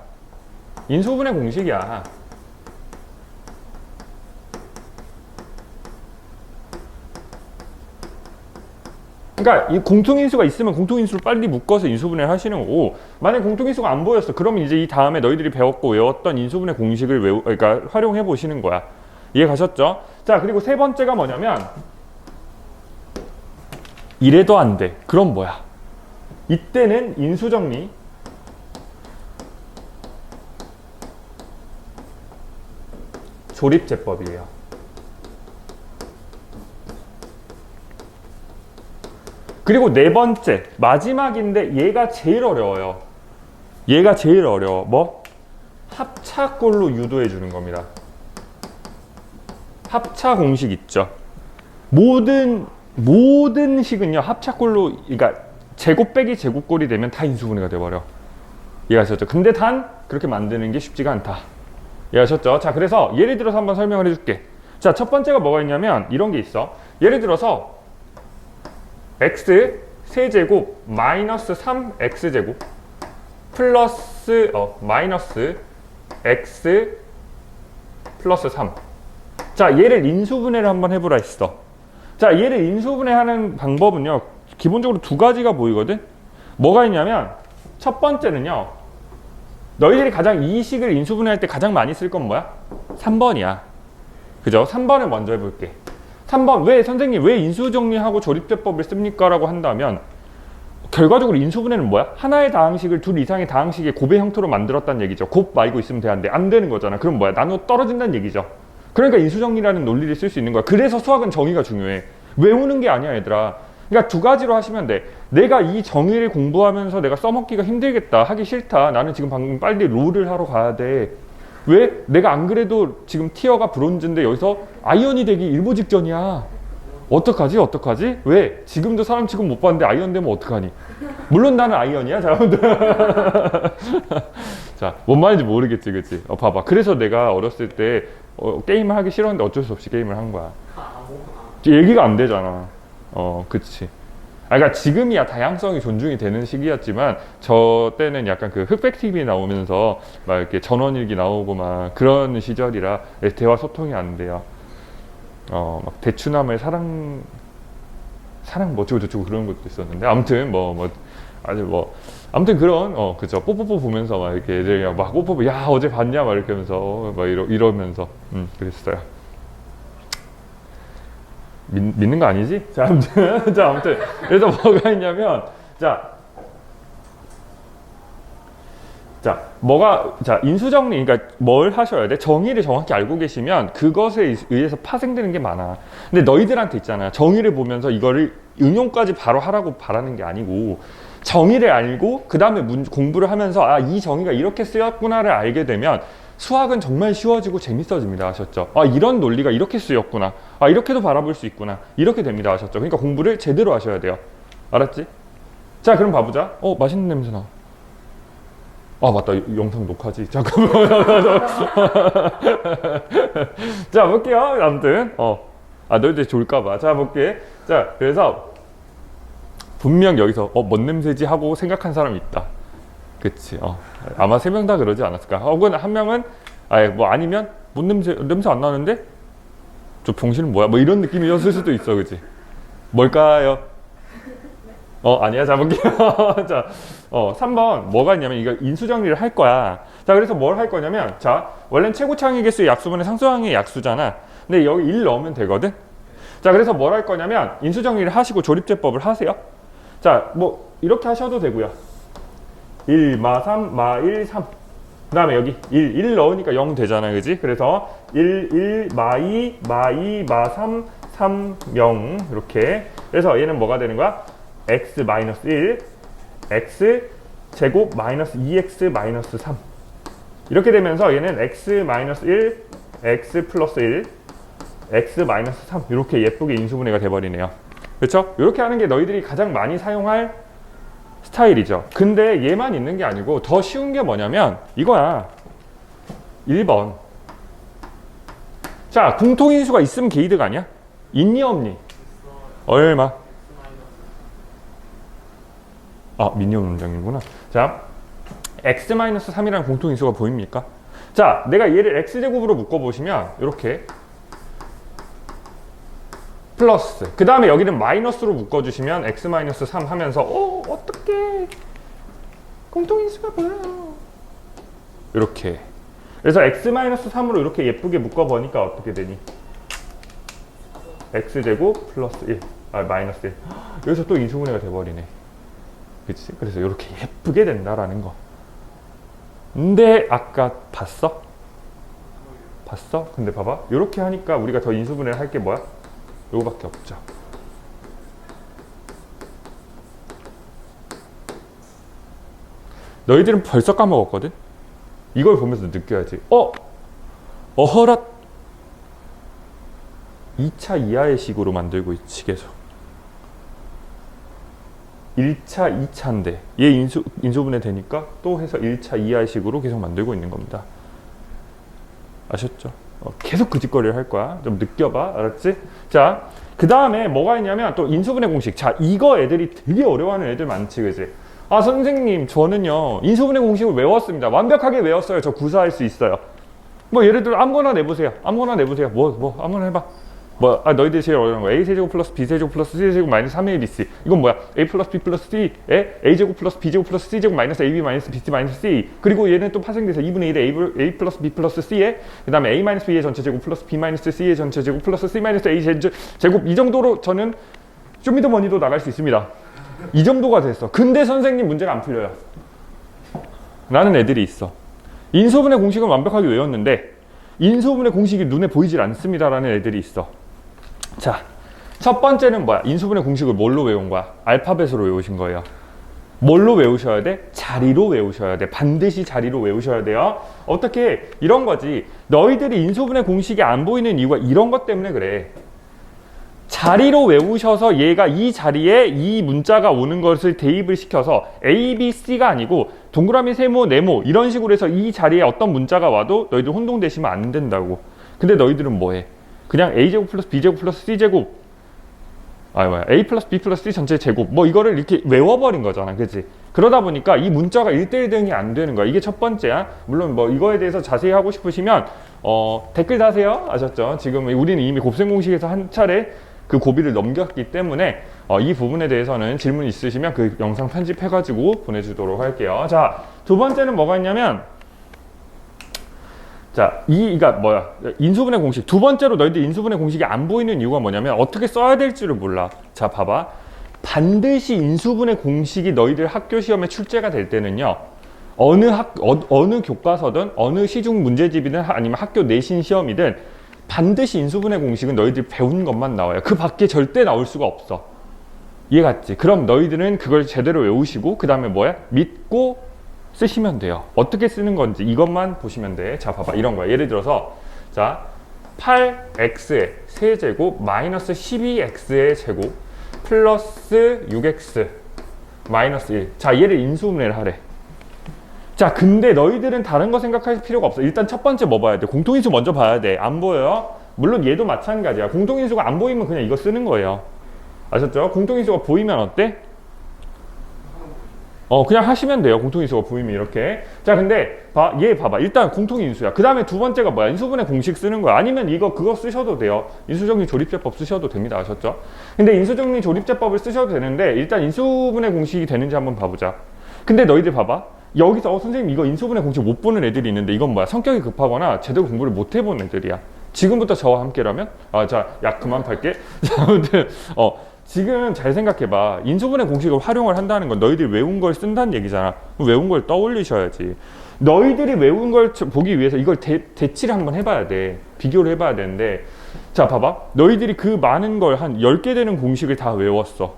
Speaker 1: 인수분해 공식이야. 그러니까 이 공통인수가 있으면 공통인수를 빨리 묶어서 인수분해를 하시는 거고, 만약에 공통인수가 안 보였어. 그러면 이제 이 다음에 너희들이 배웠고 외웠던 인수분해 공식을 그러니까 활용해 보시는 거야. 이해 가셨죠? 자, 그리고 세 번째가 뭐냐면, 이래도 안 돼. 그럼 뭐야? 이때는 인수정리, 조립제법이에요. 그리고 네 번째, 마지막인데 얘가 제일 어려워요. 얘가 제일 어려워. 뭐? 합차꼴로 유도해 주는 겁니다. 합차 공식 있죠. 모든 식은요, 합차꼴로, 그러니까 제곱 빼기 제곱꼴이 되면 다 인수분해가 돼버려. 이해하셨죠? 근데 단 그렇게 만드는 게 쉽지가 않다. 이해하셨죠? 자, 그래서 예를 들어서 한번 설명을 해줄게. 자, 첫 번째가 뭐가 있냐면 이런 게 있어. 예를 들어서 x 세제곱 마이너스 3x제곱 플러스 마이너스 x 플러스 3. 자, 얘를 인수분해를 한번 해보라 했어. 자, 얘를 인수분해하는 방법은요, 기본적으로 두 가지가 보이거든. 뭐가 있냐면 첫 번째는요, 너희들이 가장 이 식을 인수분해할 때 가장 많이 쓸 건 뭐야? 3번이야. 그죠? 3번을 먼저 해볼게. 3번, 선생님 왜 인수정리하고 조립제법을 씁니까? 라고 한다면, 결과적으로 인수분해는 뭐야? 하나의 다항식을 둘 이상의 다항식의 곱의 형태로 만들었다는 얘기죠. 곱 말고 있으면 돼, 안 돼? 안 되는 거잖아. 그럼 뭐야? 나눠 떨어진다는 얘기죠. 그러니까 인수정리라는 논리를 쓸 수 있는 거야. 그래서 수학은 정의가 중요해. 외우는 게 아니야, 얘들아. 그러니까 두 가지로 하시면 돼. 내가 이 정의를 공부하면서 내가 써먹기가 힘들겠다, 하기 싫다, 나는 지금 방금 빨리 롤을 하러 가야 돼. 왜? 내가 안 그래도 지금 티어가 브론즈인데 여기서 아이언이 되기 일보 직전이야. 어떡하지? 왜? 지금도 사람 취급 못 받는데 아이언 되면 어떡하니? 물론 나는 아이언이야, 여러분들. 자, 뭔 말인지 모르겠지, 그치? 봐봐. 그래서 내가 어렸을 때 게임을 하기 싫었는데 어쩔 수 없이 게임을 한 거야. 얘기가 안 되잖아. 그치. 그러니까 지금이야 다양성이 존중이 되는 시기였지만, 저 때는 약간 그 흑백 TV 나오면서 막 이렇게 전원일기 나오고 막 그런 시절이라 대화 소통이 안 돼요. 막 대추나무의 사랑 뭐 어쩌고 그런 것도 있었는데, 아무튼 아무튼 그런 그죠. 뽀뽀뽀 보면서 막 이렇게 애들이 막 뽀뽀뽀, 야 어제 봤냐 막 이렇게 하면서 막 이러면서 그랬어요. 믿는 거 아니지? 자, 아무튼 그래서 뭐가 있냐면, 인수정리, 그러니까 뭘 하셔야 돼? 정의를 정확히 알고 계시면 그것에 의해서 파생되는 게 많아. 근데 너희들한테 있잖아, 정의를 보면서 이거를 응용까지 바로 하라고 바라는 게 아니고, 정의를 알고 그 다음에 공부를 하면서 이 정의가 이렇게 쓰였구나를 알게 되면 수학은 정말 쉬워지고 재밌어집니다. 아셨죠? 이런 논리가 이렇게 쓰였구나, 이렇게도 바라볼 수 있구나, 이렇게 됩니다. 아셨죠? 그러니까 공부를 제대로 하셔야 돼요. 알았지? 자, 그럼 봐보자. 맛있는 냄새 나. 맞다. 영상 녹화지. 잠깐만. 자, 볼게요. 아무튼 너희들 좋을까봐. 자, 볼게. 자, 그래서 분명 여기서 뭔 냄새지 하고 생각한 사람이 있다. 그치. 아마 3명 다 그러지 않았을까. 혹은 한 명은 아예 뭐 아니면 뭔 냄새 안 나는데 저 병신은 뭐야? 뭐 이런 느낌이었을 수도 있어, 그치? 뭘까요? 아니야, 잡을게요. 자, 3번 뭐가 있냐면 이거 인수 정리를 할 거야. 자, 그래서 뭘 할 거냐면, 자, 원래는 최고차항의 개수의 약수분의 상수항의 약수잖아. 근데 여기 1 넣으면 되거든. 자, 그래서 뭘 할 거냐면 인수 정리를 하시고 조립제법을 하세요. 자, 뭐 이렇게 하셔도 되고요. 1, 마 3, 마 1, 3. 그 다음에 여기 1 넣으니까 0 되잖아요, 그지? 그래서 1, 마 2, 마 2, 마 3, 3, 0 이렇게. 그래서 얘는 뭐가 되는 거야? x 마이너스 1, x 제곱 마이너스 2x 마이너스 3 이렇게 되면서 얘는 x 마이너스 1, x 플러스 1, x 마이너스 3 이렇게 예쁘게 인수분해가 돼버리네요. 그렇죠? 이렇게 하는 게 너희들이 가장 많이 사용할 스타일이죠. 근데 얘만 있는 게 아니고 더 쉬운 게 뭐냐면 이거야. 1번. 자, 공통인수가 있으면 게이드가 아니야? 있니 없니? 얼마? 민니엄 문장이구나. 자, x-3이라는 공통인수가 보입니까? 자, 내가 얘를 x제곱으로 묶어보시면 이렇게 플러스, 그 다음에 여기는 마이너스로 묶어주시면 x-3 하면서 어떡해, 공통인수가 보여요. 이렇게. 그래서 x-3으로 이렇게 예쁘게 묶어보니까 어떻게 되니? x제곱 플러스 1, 마이너스 1. 여기서 또 인수분해가 돼버리네. 그치? 그래서 이렇게 예쁘게 된다라는 거. 근데 아까 봤어? 근데 봐봐. 이렇게 하니까 우리가 더 인수분해를 할 게 뭐야? 요거밖에 없죠. 너희들은 벌써 까먹었거든? 이걸 보면서 느껴야지. 어허라. 2차 이하의 식으로 만들고 있지, 계속. 1차, 2차인데 얘 인수분해 되니까 또 해서 1차 이하의 식으로 계속 만들고 있는 겁니다. 아셨죠? 계속 그 짓거리를 할 거야. 좀 느껴봐. 알았지? 자, 그 다음에 뭐가 있냐면 또 인수분해 공식. 자, 이거 애들이 되게 어려워하는 애들 많지, 그지? 선생님, 저는요 인수분해 공식을 외웠습니다. 완벽하게 외웠어요. 저 구사할 수 있어요. 뭐 예를 들어 아무거나 내보세요. 아무거나 아무거나 해봐. 너희들이 제일 어려운 거. a세제곱 플러스 b세제곱 플러스 c세제곱 마이너스 3abc. 이건 뭐야? a 플러스 b 플러스 c에 a제곱 플러스 b제곱 플러스 c제곱 마이너스 ab 마이너스 bc 마이너스 c. 그리고 얘는 또 파생돼서 2분의 1에 a 플러스 b 플러스 c에 그 다음에 a 마이너스 b의 전체제곱 플러스 b 마이너스 c의 전체제곱 플러스 c 마이너스 a 제곱. 이 정도로 저는 쇼미더머니도 나갈 수 있습니다. 이 정도가 됐어. 근데 선생님 문제가 안 풀려요 라는 애들이 있어. 인수분해 공식은 완벽하게 외웠는데 인수분해 공식이 눈에 보이질 않습니다 라는 애들이 있어. 자, 첫 번째는 뭐야? 인수분해 공식을 뭘로 외운 거야? 알파벳으로 외우신 거예요. 뭘로 외우셔야 돼? 자리로 외우셔야 돼. 반드시 자리로 외우셔야 돼요. 어떻게? 이런 거지. 너희들이 인수분해 공식이 안 보이는 이유가 이런 것 때문에 그래. 자리로 외우셔서 얘가 이 자리에 이 문자가 오는 것을 대입을 시켜서 A, B, C가 아니고 동그라미, 세모, 네모 이런 식으로 해서 이 자리에 어떤 문자가 와도 너희들 혼동되시면 안 된다고. 근데 너희들은 뭐해? 그냥 A제곱 플러스 B제곱 플러스 C제곱 A 플러스 B 플러스 C 전체 제곱 뭐 이거를 이렇게 외워버린 거잖아, 그치? 그러다 보니까 이 문자가 1대1 대응이 안 되는 거야. 이게 첫 번째야. 물론 뭐 이거에 대해서 자세히 하고 싶으시면 댓글 다세요. 아셨죠? 지금 우리는 이미 곱셈 공식에서 한 차례 그 고비를 넘겼기 때문에 이 부분에 대해서는 질문 있으시면 그 영상 편집해가지고 보내주도록 할게요. 자, 두 번째는 뭐가 있냐면 자, 이가 뭐야? 인수분해 공식. 두 번째로 너희들 인수분해 공식이 안 보이는 이유가 뭐냐면 어떻게 써야 될지를 몰라. 자, 봐봐. 반드시 인수분해 공식이 너희들 학교 시험에 출제가 될 때는요. 어느 교과서든 어느 시중 문제집이든 아니면 학교 내신 시험이든 반드시 인수분해 공식은 너희들이 배운 것만 나와요. 그 밖에 절대 나올 수가 없어. 이해 갔지? 그럼 너희들은 그걸 제대로 외우시고 그 다음에 뭐야? 믿고 쓰시면 돼요. 어떻게 쓰는 건지 이것만 보시면 돼. 자, 봐봐. 이런 거야. 예를 들어서 자, 8x의 세제곱 마이너스 12x의 제곱 플러스 6x 마이너스 1. 자, 얘를 인수분해를 하래. 자, 근데 너희들은 다른 거 생각할 필요가 없어. 일단 첫 번째 뭐 봐야 돼? 공통인수 먼저 봐야 돼. 안 보여요? 물론 얘도 마찬가지야. 공통인수가 안 보이면 그냥 이거 쓰는 거예요. 아셨죠? 공통인수가 보이면 어때? 그냥 하시면 돼요. 공통인수가 보이면 이렇게. 자, 근데 얘 봐봐. 일단 공통인수야. 그 다음에 두 번째가 뭐야? 인수분해 공식 쓰는 거야. 아니면 그거 쓰셔도 돼요. 인수정리 조립제법 쓰셔도 됩니다. 아셨죠? 근데 인수정리 조립제법을 쓰셔도 되는데 일단 인수분해 공식이 되는지 한번 봐보자. 근데 너희들 봐봐. 여기서 선생님 이거 인수분해 공식 못 보는 애들이 있는데 이건 뭐야? 성격이 급하거나 제대로 공부를 못 해본 애들이야. 지금부터 저와 함께라면? 자, 약 그만 팔게. 자, 아무튼 지금 잘 생각해봐. 인수분해 공식을 활용을 한다는 건 너희들이 외운 걸 쓴다는 얘기잖아. 외운 걸 떠올리셔야지. 너희들이 외운 걸 보기 위해서 이걸 대치를 한번 해봐야 돼. 비교를 해봐야 되는데, 자, 봐봐. 너희들이 그 많은 걸 한 10개 되는 공식을 다 외웠어.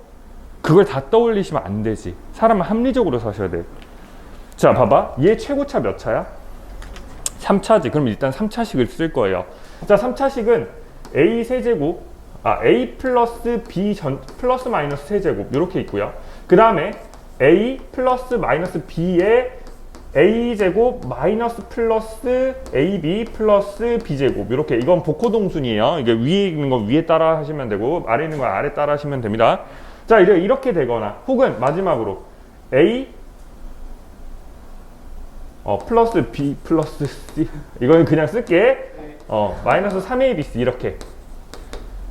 Speaker 1: 그걸 다 떠올리시면 안 되지. 사람은 합리적으로 사셔야 돼. 자, 봐봐. 얘 최고차 몇 차야? 3차지. 그럼 일단 3차식을 쓸 거예요. 자, 3차식은 A 세제곱, A 플러스 B 플러스 마이너스 세제곱 이렇게 있고요. 그 다음에 A 플러스 마이너스 B의 A 제곱 마이너스 플러스 AB 플러스 B 제곱 이렇게. 이건 복호동순이에요. 이게 위에 있는 거 위에 따라 하시면 되고 아래 있는 거 아래 따라 하시면 됩니다. 자, 이렇게 되거나 혹은 마지막으로 A 플러스 B 플러스 C 이거는 그냥 쓸게. 마이너스 3ABC 이렇게.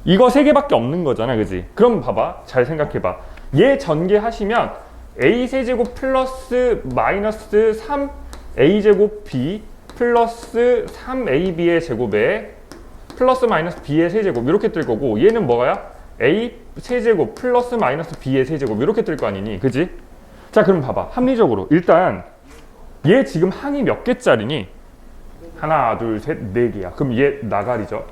Speaker 1: 이거 세 개밖에 없는 거잖아, 그지? 그럼 봐봐, 잘 생각해봐. 얘 전개하시면 A 세제곱 플러스 마이너스 3A 제곱 B 플러스 3AB의 제곱에 플러스 마이너스 B의 세제곱 이렇게 뜰 거고, 얘는 뭐야? A 세제곱 플러스 마이너스 B의 세제곱 이렇게 뜰 거 아니니, 그지? 자, 그럼 봐봐. 합리적으로 일단 얘 지금 항이 몇 개짜리니? 하나, 둘, 셋, 네 개야. 그럼 얘 나가리죠.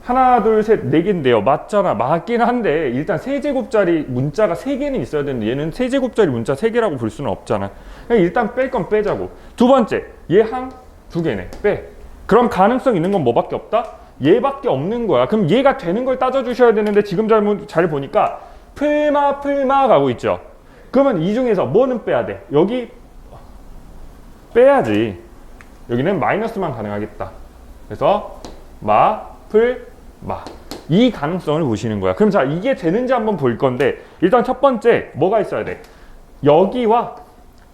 Speaker 1: 하나, 둘, 셋, 네 개인데요. 맞잖아. 맞긴 한데 일단 세제곱짜리 문자가 세 개는 있어야 되는데 얘는 세제곱짜리 문자 세 개라고 볼 수는 없잖아. 그냥 일단 뺄 건 빼자고. 두 번째, 얘 항 두 개네. 빼. 그럼 가능성 있는 건 뭐밖에 없다? 얘밖에 없는 거야. 그럼 얘가 되는 걸 따져주셔야 되는데 지금 잘 보니까 풀마 가고 있죠. 그러면 이 중에서 뭐는 빼야 돼? 여기 빼야지. 여기는 마이너스만 가능하겠다. 그래서 이 가능성을 보시는 거야. 그럼 자, 이게 되는지 한번 볼 건데 일단 첫 번째 뭐가 있어야 돼? 여기와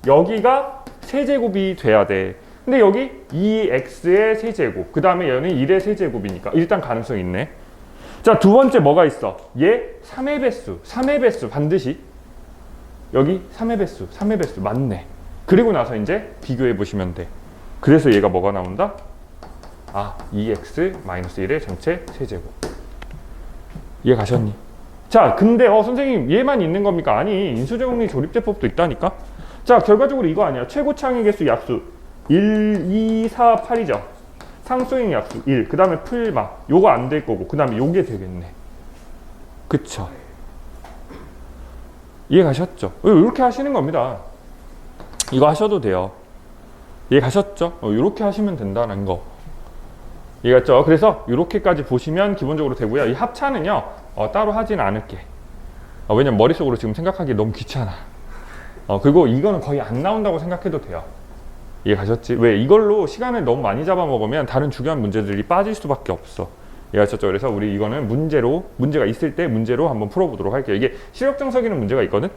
Speaker 1: 여기가 세제곱이 돼야 돼. 근데 여기 2x의 세제곱, 그 다음에 얘는 1의 세제곱이니까 일단 가능성이 있네. 자, 두 번째 뭐가 있어? 얘 3의 배수 반드시 여기 3의 배수 맞네. 그리고 나서 이제 비교해 보시면 돼. 그래서 얘가 뭐가 나온다? 2x-1의 전체 세제곱. 이해 가셨니? 자, 근데 선생님 얘만 있는 겁니까? 아니, 인수정리 조립제법도 있다니까? 자, 결과적으로 이거 아니야. 최고차항의 개수 약수 1, 2, 4, 8이죠. 상수행 약수 1, 그 다음에 풀마 요거 안 될 거고, 그 다음에 요게 되겠네. 그쵸? 이해 가셨죠? 이렇게 하시는 겁니다. 이거 하셔도 돼요. 이해 가셨죠? 이렇게 하시면 된다는 거. 이해갔죠? 그래서 이렇게까지 보시면 기본적으로 되고요. 이 합차는요 따로 하진 않을게. 왜냐면 머릿속으로 지금 생각하기 너무 귀찮아. 그리고 이거는 거의 안 나온다고 생각해도 돼요. 이해 가셨지? 왜? 이걸로 시간을 너무 많이 잡아먹으면 다른 중요한 문제들이 빠질 수밖에 없어. 이해하셨죠? 그래서 우리 이거는 문제가 있을 때 문제로 한번 풀어보도록 할게요. 이게 시력정석에는 문제가 있거든?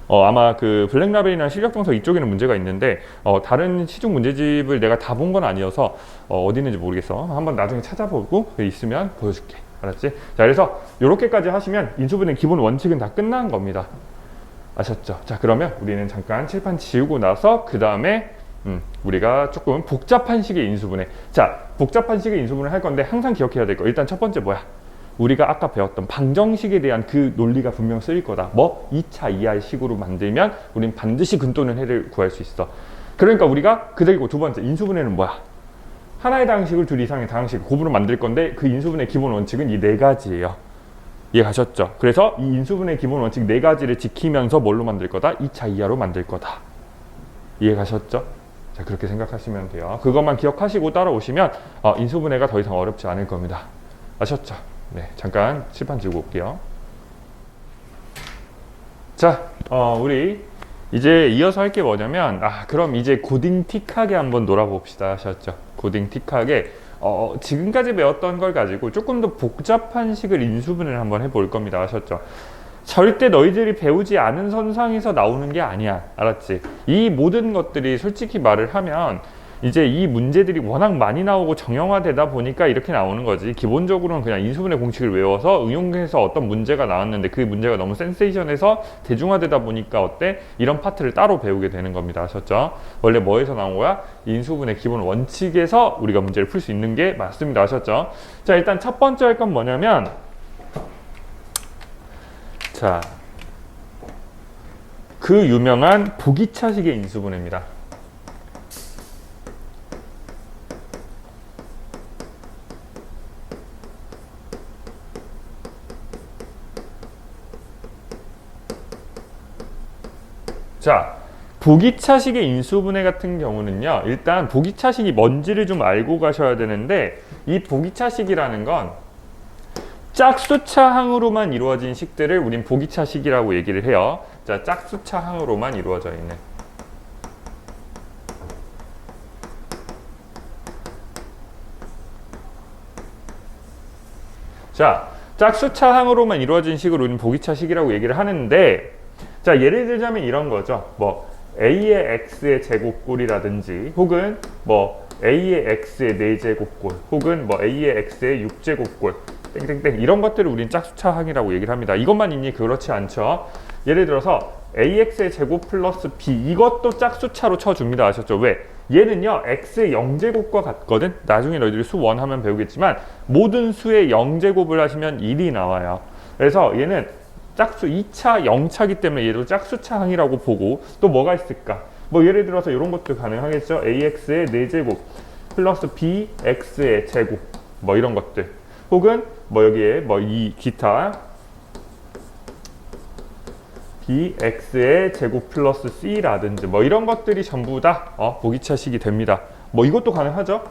Speaker 1: 아마 그 블랙라벨이나 실력정석 이쪽에는 문제가 있는데 다른 시중 문제집을 내가 다 본 건 아니어서 어디 있는지 모르겠어. 한번 나중에 찾아보고 있으면 보여줄게. 알았지? 자, 그래서 이렇게까지 하시면 인수분해 기본 원칙은 다 끝난 겁니다. 아셨죠? 자, 그러면 우리는 잠깐 칠판 지우고 나서 그 다음에 우리가 조금 복잡한 식의 인수분해. 자, 복잡한 식의 인수분해 할 건데 항상 기억해야 될 거. 일단 첫 번째 뭐야? 우리가 아까 배웠던 방정식에 대한 그 논리가 분명 쓰일 거다. 2차 이하의 식으로 만들면 우린 반드시 근또는 해를 구할 수 있어. 그러니까 우리가 그리고 두 번째, 인수분해는 뭐야? 하나의 다항식을 둘 이상의 다항식 곱으로 만들 건데 그 인수분해 기본 원칙은 이 네 가지예요. 이해 가셨죠? 그래서 이 인수분해 기본 원칙 네 가지를 지키면서 뭘로 만들 거다? 2차 이하로 만들 거다. 이해 가셨죠? 자, 그렇게 생각하시면 돼요. 그것만 기억하시고 따라오시면 인수분해가 더 이상 어렵지 않을 겁니다. 아셨죠? 네, 잠깐 칠판 지우고 올게요. 자, 우리 이제 이어서 할 게 뭐냐면 그럼 이제 고딩틱하게 한번 놀아봅시다. 하셨죠? 고딩틱하게 지금까지 배웠던 걸 가지고 조금 더 복잡한 식을 인수분해를 한번 해볼 겁니다. 하셨죠? 절대 너희들이 배우지 않은 선상에서 나오는 게 아니야. 알았지? 이 모든 것들이 솔직히 말을 하면 이제 이 문제들이 워낙 많이 나오고 정형화되다 보니까 이렇게 나오는 거지. 기본적으로는 그냥 인수분해 공식을 외워서 응용해서 어떤 문제가 나왔는데 그 문제가 너무 센세이션해서 대중화되다 보니까 어때? 이런 파트를 따로 배우게 되는 겁니다. 아셨죠? 원래 뭐에서 나온 거야? 인수분해 기본 원칙에서 우리가 문제를 풀 수 있는 게 맞습니다. 아셨죠? 자, 일단 첫 번째 할 건 뭐냐면 자, 그 유명한 보기차식의 인수분해입니다. 자, 보기차식의 인수분해 같은 경우는요, 일단 보기차식이 뭔지를 좀 알고 가셔야 되는데, 이 보기차식이라는 건 짝수차항으로만 이루어진 식들을 우린 보기차식이라고 얘기를 해요. 자, 짝수차항으로만 이루어져 있는. 자, 짝수차항으로만 이루어진 식을 우린 보기차식이라고 얘기를 하는데, 자, 예를 들자면 이런 거죠. 뭐 a의 x의 제곱꼴이라든지 혹은 뭐 a의 x의 4제곱꼴 혹은 뭐 a의 x의 6제곱꼴 땡땡땡 이런 것들을 우린 짝수차항이라고 얘기를 합니다. 이것만 있니? 그렇지 않죠. 예를 들어서 ax의 제곱 플러스 b 이것도 짝수차로 쳐줍니다. 아셨죠? 왜? 얘는요 x의 0제곱과 같거든. 나중에 너희들이 수 1 하면 배우겠지만 모든 수의 0제곱을 하시면 1이 나와요. 그래서 얘는 짝수 2차 0차기 때문에 얘도 짝수차항이라고 보고 또 뭐가 있을까? 뭐 예를 들어서 이런 것도 가능하겠죠. ax의 4제곱 플러스 bx의 제곱 뭐 이런 것들 혹은 뭐 여기에 뭐 이 기타 bx의 제곱 플러스 c라든지 뭐 이런 것들이 전부 다 보기차식이 됩니다. 뭐 이것도 가능하죠.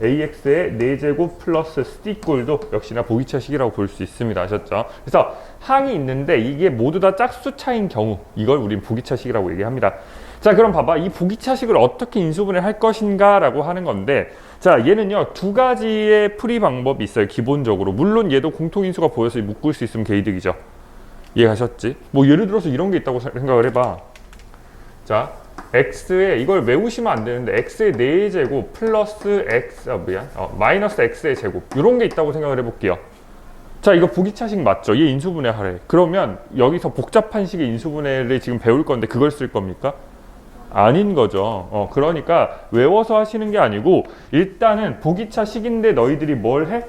Speaker 1: ax의 4제곱 플러스 c꼴도 역시나 보기차식이라고 볼 수 있습니다. 아셨죠? 그래서 항이 있는데 이게 모두 다 짝수차인 경우 이걸 우린 보기차식이라고 얘기합니다. 자, 그럼 봐봐. 이 보기차식을 어떻게 인수분해 할 것인가 라고 하는 건데 자, 얘는요 2가지의 풀이 방법이 있어요. 기본적으로. 물론 얘도 공통인수가 보여서 묶을 수 있으면 개이득이죠. 이해하셨지? 뭐 예를 들어서 이런 게 있다고 생각을 해봐. 자, x에 이걸 외우시면 안 되는데 x의 4제곱 플러스 x 마이너스 x의 제곱 이런 게 있다고 생각을 해볼게요. 자, 이거 보기차식 맞죠? 얘 인수분해 하래. 그러면 여기서 복잡한 식의 인수분해를 지금 배울 건데 그걸 쓸 겁니까? 아닌 거죠. 그러니까 외워서 하시는 게 아니고 일단은 보기차식인데 너희들이 뭘 해?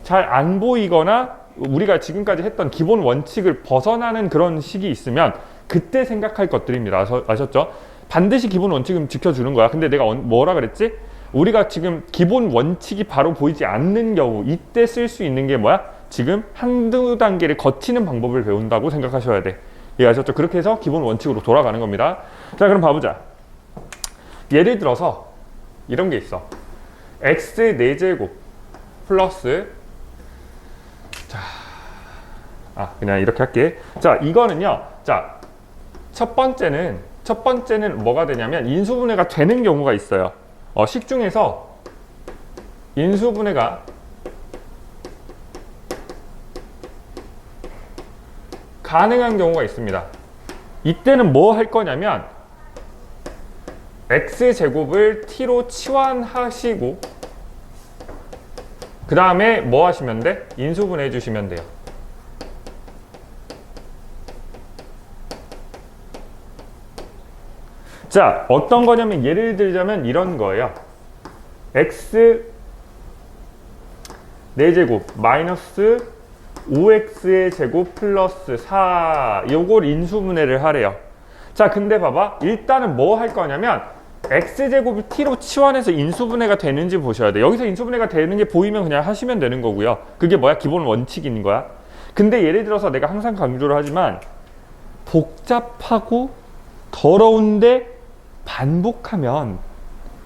Speaker 1: 잘 안 보이거나 우리가 지금까지 했던 기본 원칙을 벗어나는 그런 식이 있으면 그때 생각할 것들입니다. 아셨죠? 반드시 기본 원칙은 지켜주는 거야. 근데 내가 뭐라 그랬지? 우리가 지금 기본 원칙이 바로 보이지 않는 경우 이때 쓸 수 있는 게 뭐야? 지금 한두 단계를 거치는 방법을 배운다고 생각하셔야 돼. 이해하셨죠? 그렇게 해서 기본 원칙으로 돌아가는 겁니다. 자, 그럼 봐보자. 예를 들어서 이런 게 있어. x의 4제곱 플러스 그냥 이렇게 할게. 자, 이거는요. 자, 첫 번째는 뭐가 되냐면 인수분해가 되는 경우가 있어요. 식 중에서 인수분해가 가능한 경우가 있습니다. 이때는 뭐 할 거냐면 x제곱을 t로 치환하시고 그 다음에 뭐 하시면 돼? 인수분해 해주시면 돼요. 자, 어떤 거냐면 예를 들자면 이런 거예요. x 4제곱 마이너스 5x의 제곱 플러스 4 요걸 인수분해를 하래요. 자, 근데 봐봐. 일단은 뭐 할 거냐면 x제곱을 t로 치환해서 인수분해가 되는지 보셔야 돼. 여기서 인수분해가 되는 게 보이면 그냥 하시면 되는 거고요. 그게 뭐야? 기본 원칙인 거야. 근데 예를 들어서 내가 항상 강조를 하지만 복잡하고 더러운데 반복하면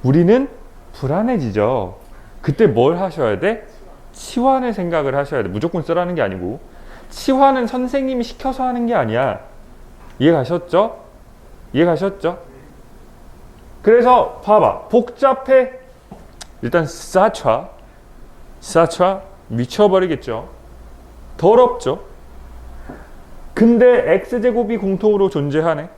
Speaker 1: 우리는 불안해지죠. 그때 뭘 하셔야 돼? 치환의 생각을 하셔야 돼. 무조건 쓰라는 게 아니고 치환은 선생님이 시켜서 하는 게 아니야. 이해가셨죠? 이해가셨죠? 그래서 봐봐. 복잡해. 일단 싸촤 미쳐버리겠죠. 더럽죠. 근데 x제곱이 공통으로 존재하네.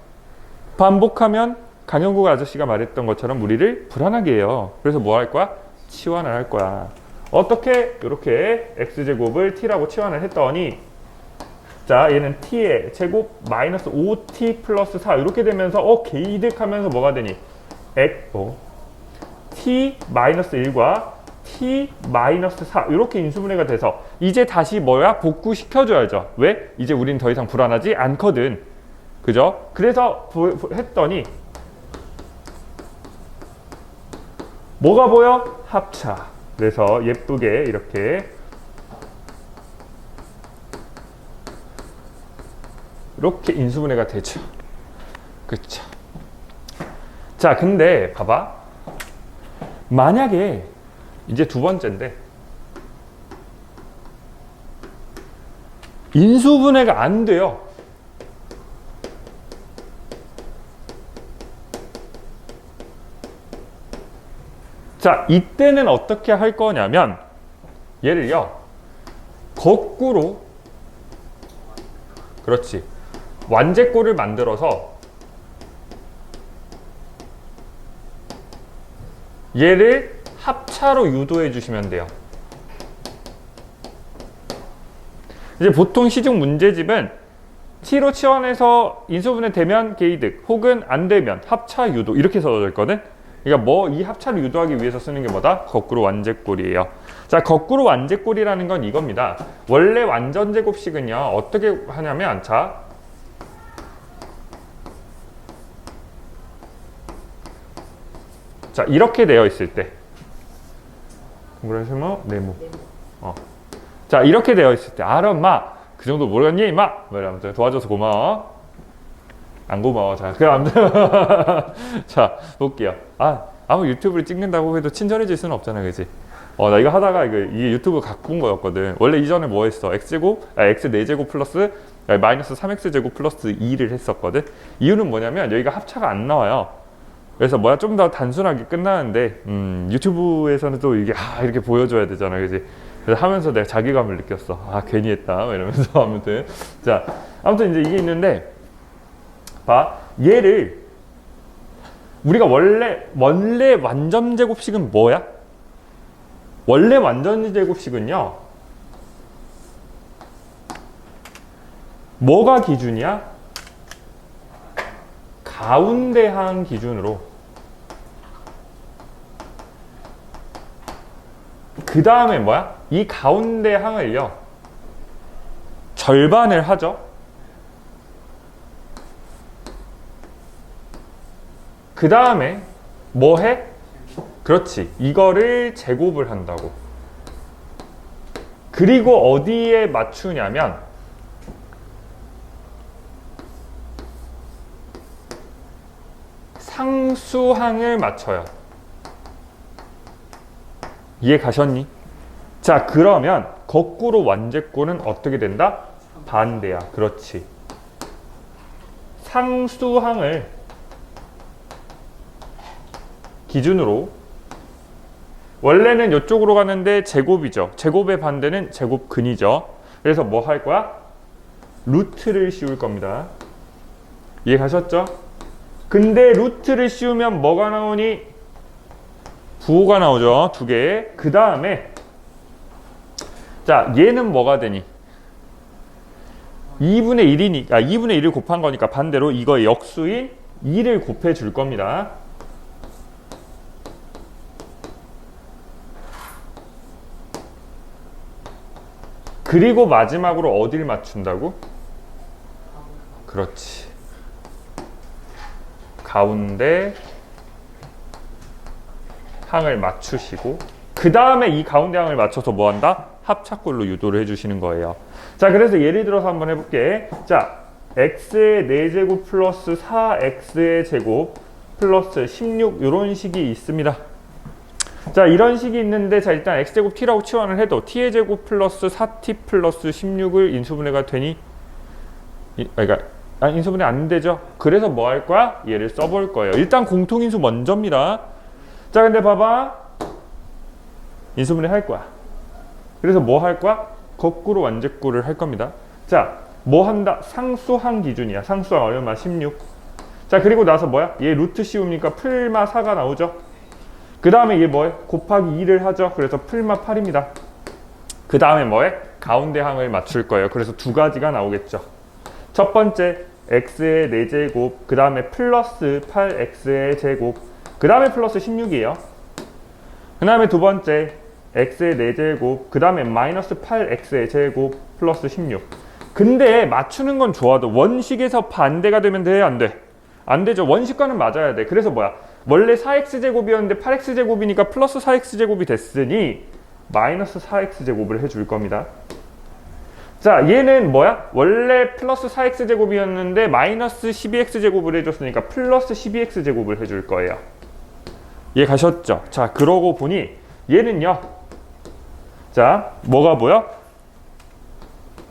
Speaker 1: 반복하면 강영국 아저씨가 말했던 것처럼 우리를 불안하게 해요. 그래서 뭐 할 거야? 치환을 할 거야. 어떻게? 이렇게 x제곱을 t라고 치환을 했더니 자, 얘는 t의 제곱 마이너스 5t 플러스 4 이렇게 되면서 개이득하면서 뭐가 되니? t 마이너스 1과 t 마이너스 4 이렇게 인수분해가 돼서 이제 다시 뭐야? 복구시켜줘야죠. 왜? 이제 우린 더 이상 불안하지 않거든. 그죠? 그래서 했더니 뭐가 보여? 합차. 그래서 예쁘게 이렇게 인수분해가 되죠. 그쵸. 자, 근데 봐봐. 만약에 이제 두 번째인데 인수분해가 안 돼요. 자, 이때는 어떻게 할 거냐면 얘를요 거꾸로, 그렇지, 완제꼴을 만들어서 얘를 합차로 유도해 주시면 돼요. 이제 보통 시중 문제집은 t로 치환해서 인수분해 되면 개이득, 혹은 안 되면 합차 유도 이렇게 써져 있거든. 그러니까 뭐 이 합차를 유도하기 위해서 쓰는 게 뭐다? 거꾸로 완제꼴이에요. 자, 거꾸로 완제꼴이라는 건 이겁니다. 원래 완전제곱식은요 어떻게 하냐면, 자, 이렇게 되어 있을 때, 그래서 네모. 자, 이렇게 되어 있을 때, 알아 마. 그 정도 모르겠니, 임마? 뭐 아무튼 도와줘서 고마워. 안 고마워. 자, 그럼 자, 볼게요. 아무 유튜브를 찍는다고 해도 친절해질 수는 없잖아, 그지? 나 이거 하다가 이게 유튜브 갖고 온 거였거든. 원래 이전에 뭐 했어? x제곱, x 4제곱 플러스 마이너스 3x제곱 플러스 2를 했었거든. 이유는 뭐냐면 여기가 합차가 안 나와요. 그래서 좀 더 단순하게 끝나는데 유튜브에서는 또 이게 이렇게 보여줘야 되잖아, 그지? 그래서 하면서 내가 자괴감을 느꼈어. 괜히 했다 이러면서. 아무튼 자, 아무튼 이제 이게 있는데, 봐, 얘를 우리가 원래 완전제곱식은 뭐야? 원래 완전제곱식은요 뭐가 기준이야? 가운데항 기준으로, 그 다음에 뭐야? 이 가운데항을요 절반을 하죠. 그 다음에 뭐 해? 그렇지, 이거를 제곱을 한다고. 그리고 어디에 맞추냐면 상수항을 맞춰요. 이해 가셨니? 자, 그러면 거꾸로 완제꼴은 어떻게 된다? 반대야. 그렇지. 상수항을 기준으로, 원래는 이쪽으로 가는데 제곱이죠. 제곱의 반대는 제곱근이죠. 그래서 뭐 할 거야? 루트를 씌울 겁니다. 이해 가셨죠? 근데 루트를 씌우면 뭐가 나오니? 부호가 나오죠. 두 개. 그 다음에 자, 얘는 뭐가 되니? 2분의 1을 곱한 거니까 반대로 이거의 역수인 2를 곱해 줄 겁니다. 그리고 마지막으로 어딜 맞춘다고? 그렇지. 가운데 항을 맞추시고, 그 다음에 이 가운데 항을 맞춰서 뭐 한다? 합차꼴로 유도를 해주시는 거예요. 자, 그래서 예를 들어서 한번 해볼게. 자, x의 4제곱 플러스 4x의 제곱 플러스 16 이런 식이 있습니다. 자, 이런 식이 있는데, 자, 일단 x제곱 t라고 치환을 해도 t의 제곱 플러스 4t 플러스 16을 인수분해가 되니? 그러니까 인수분해 안 되죠. 그래서 뭐 할 거야? 얘를 써볼 거예요. 일단 공통인수 먼저입니다. 자, 근데 봐봐, 인수분해 할 거야. 그래서 뭐 할 거야? 거꾸로 완제꼴을 할 겁니다. 자, 뭐 한다? 상수항 기준이야. 상수항 얼마? 16. 자, 그리고 나서 뭐야? 얘 루트 씌우니까 풀마 4가 나오죠. 그 다음에 얘 뭐해? 곱하기 2를 하죠. 그래서 풀마 8입니다. 그 다음에 뭐해? 가운데 항을 맞출 거예요. 그래서 두 가지가 나오겠죠. 첫 번째 x의 4제곱, 그 다음에 플러스 8x의 제곱, 그 다음에 플러스 16이에요. 그 다음에 두 번째 x의 4제곱, 그 다음에 마이너스 8x의 제곱 플러스 16. 근데 맞추는 건 좋아도 원식에서 반대가 되면 돼? 안 돼? 안 되죠. 원식과는 맞아야 돼. 그래서 뭐야? 원래 4x제곱이었는데 8x제곱이니까 플러스 4x제곱이 됐으니 마이너스 4x제곱을 해줄 겁니다. 자, 얘는 뭐야? 원래 플러스 4x제곱이었는데 마이너스 12x제곱을 해줬으니까 플러스 12x제곱을 해줄 거예요. 이해 가셨죠? 자, 그러고 보니 얘는요. 자, 뭐가 보여?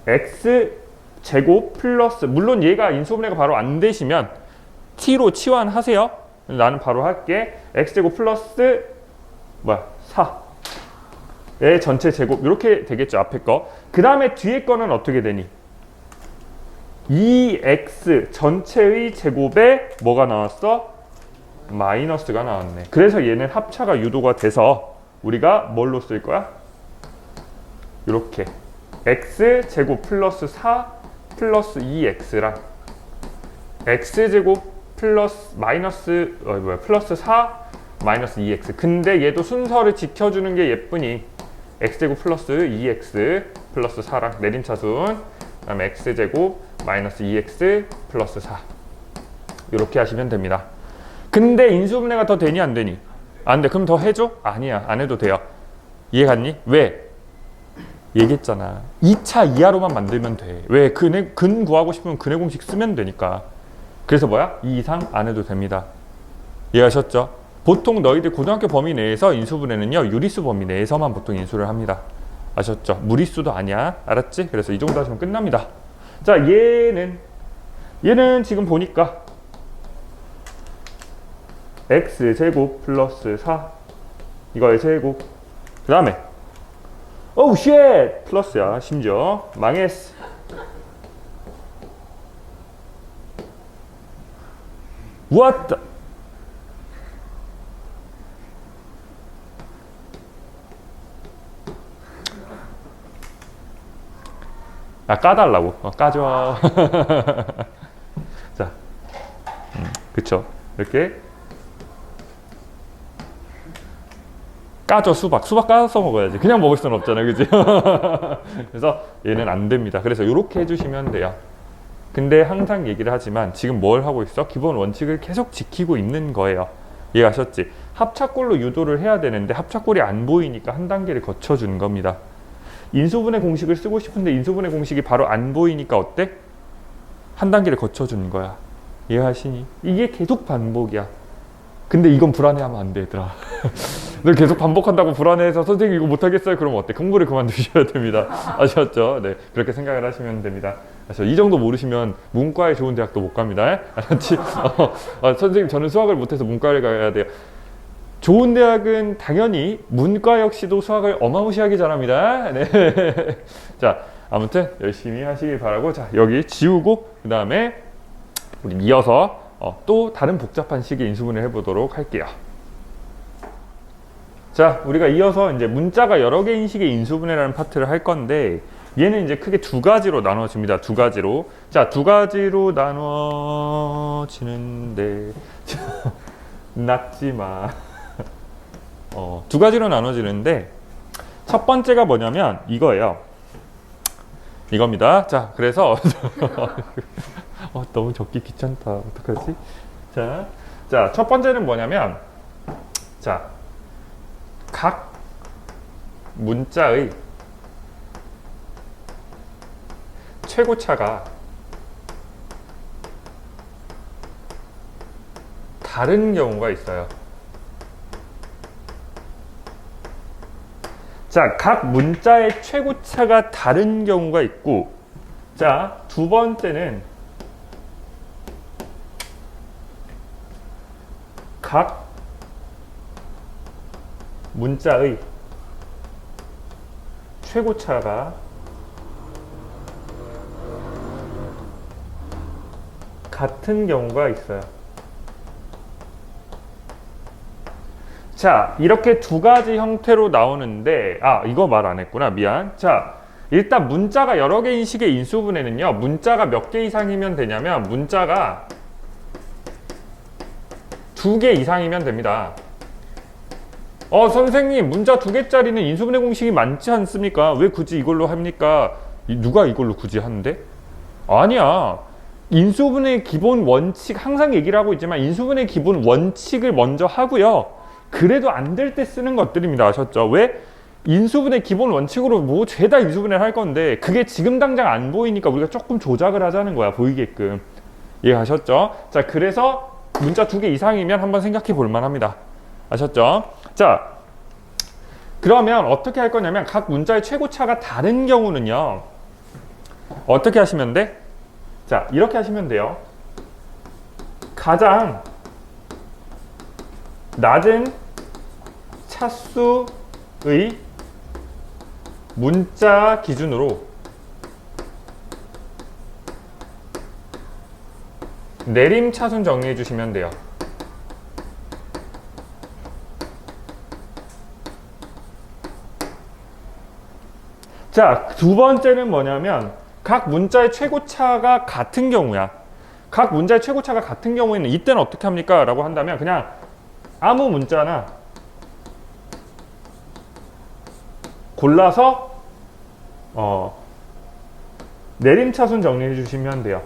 Speaker 1: x제곱 플러스, 물론 얘가 인수분해가 바로 안 되시면 t로 치환하세요. 나는 바로 할게. x제곱 플러스 뭐야? 4의 전체 제곱 이렇게 되겠죠. 앞에 거. 그 다음에 뒤에 거는 어떻게 되니? 2x 전체의 제곱에 뭐가 나왔어? 마이너스가 나왔네. 그래서 얘는 합차가 유도가 돼서 우리가 뭘로 쓸 거야? 이렇게 x 제곱 플러스 4 플러스 2x랑 x 제곱 플러스 마이너스 플러스 4 마이너스 2x. 근데 얘도 순서를 지켜주는 게 예쁘니 x제곱 플러스 2x 플러스 4랑 내림차순, 그 다음에 x제곱 마이너스 2x 플러스 4 이렇게 하시면 됩니다. 근데 인수분해가 더 되니 안 되니? 안 돼. 그럼 더 해줘? 아니야. 안 해도 돼요. 이해 갔니? 왜? 얘기했잖아. 2차 이하로만 만들면 돼. 왜? 근 구하고 싶으면 근의 공식 쓰면 되니까. 그래서 뭐야? 2 이상 안 해도 됩니다. 이해하셨죠? 보통 너희들 고등학교 범위 내에서 인수분해는요, 유리수 범위 내에서만 보통 인수를 합니다. 아셨죠? 무리수도 아니야. 알았지? 그래서 이 정도 하시면 끝납니다. 자, 얘는 지금 보니까 x제곱 플러스 4 이거의 제곱, 그 다음에 오우 쉣 플러스야. 심지어 망했어. What the? 까달라고. 까줘. 자, 그쵸. 이렇게 까줘. 수박 까서 먹어야지. 그냥 먹을 수는 없잖아요. 그지? 그래서 얘는 안 됩니다. 그래서 이렇게 해주시면 돼요. 근데 항상 얘기를 하지만 지금 뭘 하고 있어? 기본 원칙을 계속 지키고 있는 거예요. 이해하셨지? 합차꼴로 유도를 해야 되는데 합차꼴이 안 보이니까 한 단계를 거쳐주는 겁니다. 인수분해 공식을 쓰고 싶은데 인수분해 공식이 바로 안 보이니까 어때? 한 단계를 거쳐주는 거야. 이해하시니? 이게 계속 반복이야. 근데 이건 불안해하면 안 돼, 얘들아. 너 계속 반복한다고 불안해해서 선생님 이거 못하겠어요? 그러면 어때? 공부를 그만두셔야 됩니다. 아셨죠? 네, 그렇게 생각을 하시면 됩니다. 아셨죠? 이 정도 모르시면 문과에 좋은 대학도 못 갑니다. 알았지? 선생님 저는 수학을 못해서 문과를 가야 돼요. 좋은 대학은 당연히 문과 역시도 수학을 어마무시하게 잘합니다. 네. 자, 아무튼 열심히 하시길 바라고, 자, 여기 지우고 그 다음에 우리 이어서 또 다른 복잡한 식의 인수분해를 해보도록 할게요. 자, 우리가 이어서 이제 문자가 여러 개인 식의 인수분해라는 파트를 할 건데, 얘는 이제 크게 두 가지로 나눠집니다. 두 가지로. 자, 두 가지로 나눠지는데 낫지마. 두 가지로 나눠지는데, 첫 번째가 뭐냐면 이거예요. 이겁니다. 자, 그래서 너무 적기 귀찮다. 어떡하지? 자, 첫 번째는 뭐냐면, 자, 각 문자의 최고차가 다른 경우가 있어요. 자, 각 문자의 최고차가 다른 경우가 있고, 자, 두 번째는 각 문자의 최고차가 같은 경우가 있어요. 자, 이렇게 두 가지 형태로 나오는데, 이거 말 안 했구나. 미안. 자, 일단 문자가 여러 개인 식의 인수분해는요, 문자가 몇 개 이상이면 되냐면, 문자가 2개 이상이면 됩니다. 선생님, 문자 2개짜리는 인수분해 공식이 많지 않습니까? 왜 굳이 이걸로 합니까? 누가 이걸로 굳이 하는데? 아니야. 인수분해 기본 원칙, 항상 얘기를 하고 있지만, 인수분해 기본 원칙을 먼저 하고요. 그래도 안 될 때 쓰는 것들입니다. 아셨죠? 왜? 인수분해 기본 원칙으로 뭐 죄다 인수분해를 할 건데 그게 지금 당장 안 보이니까 우리가 조금 조작을 하자는 거야. 보이게끔. 이해하셨죠? 자, 그래서 문자 2개 이상이면 한번 생각해 볼 만합니다. 아셨죠? 자, 그러면 어떻게 할 거냐면 각 문자의 최고차가 다른 경우는요. 어떻게 하시면 돼? 자, 이렇게 하시면 돼요. 가장 낮은 차수의 문자 기준으로 내림 차순 정리해 주시면 돼요. 자, 두 번째는 뭐냐면 각 문자의 최고차가 같은 경우야. 각 문자의 최고차가 같은 경우에는 이때는 어떻게 합니까? 라고 한다면 그냥 아무 문자나 골라서 내림차순 정리해 주시면 돼요.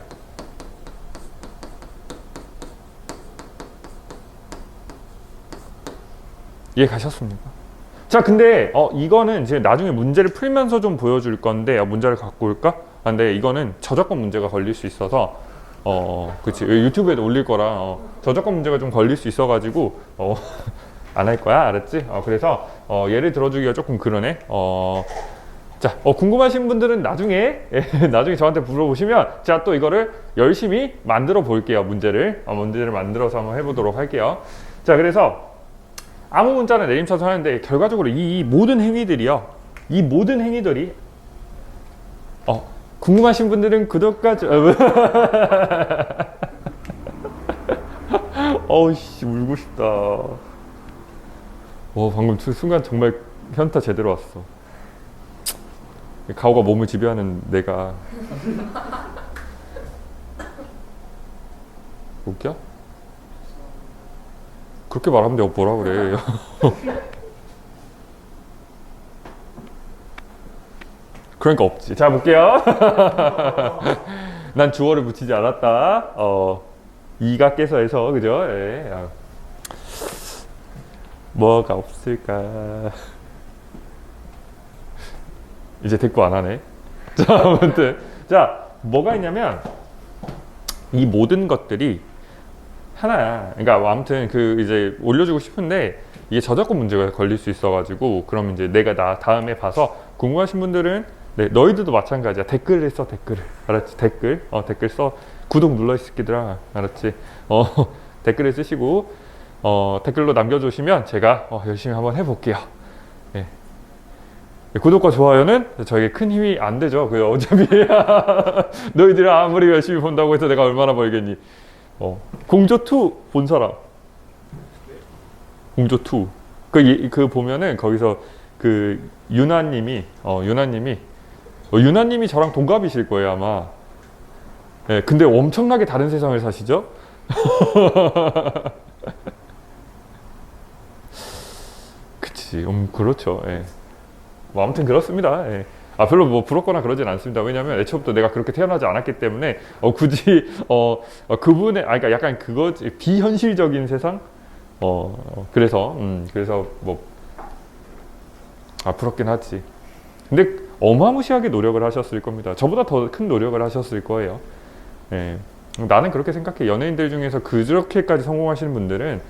Speaker 1: 이해 가셨습니까? 자, 근데 이거는 이제 나중에 문제를 풀면서 좀 보여줄 건데 문제를 갖고 올까? 근데 이거는 저작권 문제가 걸릴 수 있어서 그치, 유튜브에도 올릴 거라 저작권 문제가 좀 걸릴 수 있어가지고 안 할 거야, 알았지? 그래서 예를 들어주기가 조금 그러네. 자, 궁금하신 분들은 나중에 나중에 저한테 물어보시면 제가 또 이거를 열심히 만들어 볼게요. 문제를 만들어서 한번 해보도록 할게요. 자, 그래서 아무 문자는 내림차순 하는데 결과적으로 이 모든 행위들이요, 이 모든 행위들이 궁금하신 분들은 구독까지 어우씨, 울고 싶다. 방금 순간 정말 현타 제대로 왔어. 가오가 몸을 지배하는 내가 웃겨? 그렇게 말하면 내가 뭐라 그래. 그러니까 없지. 자, 볼게요. 난 주어를 붙이지 않았다. 이가 깨서 해서, 그죠? 예. 뭐가 없을까? 이제 대꾸 안 하네. 자, 아무튼. 자, 뭐가 있냐면, 이 모든 것들이 하나야. 그러니까, 아무튼, 이제 올려주고 싶은데, 이게 저작권 문제가 걸릴 수 있어가지고, 그럼 이제 내가 다음에 봐서, 궁금하신 분들은, 네, 너희들도 마찬가지야. 댓글을 써, 댓글을. 알았지? 댓글. 댓글 써. 구독 눌러, 이 새끼들아. 알았지? 댓글을 쓰시고, 댓글로 남겨주시면 제가 열심히 한번 해볼게요. 네. 구독과 좋아요는 저에게 큰 힘이 안 되죠. 어차피 너희들이 아무리 열심히 본다고 해서 내가 얼마나 벌겠니. 공조2 본 사람. 공조2. 보면은 거기서 유나님이 저랑 동갑이실 거예요, 아마. 네, 근데 엄청나게 다른 세상을 사시죠? 그치, 그렇죠. 예. 아무튼 그렇습니다. 예. 별로 부럽거나 그러진 않습니다. 왜냐면 애초부터 내가 그렇게 태어나지 않았기 때문에 굳이 그분의 그러니까 약간 그거지, 비현실적인 세상. 그래서 부럽긴 하지. 근데 어마무시하게 노력을 하셨을 겁니다. 저보다 더 큰 노력을 하셨을 거예요. 예. 나는 그렇게 생각해. 연예인들 중에서 그렇게까지 성공하시는 분들은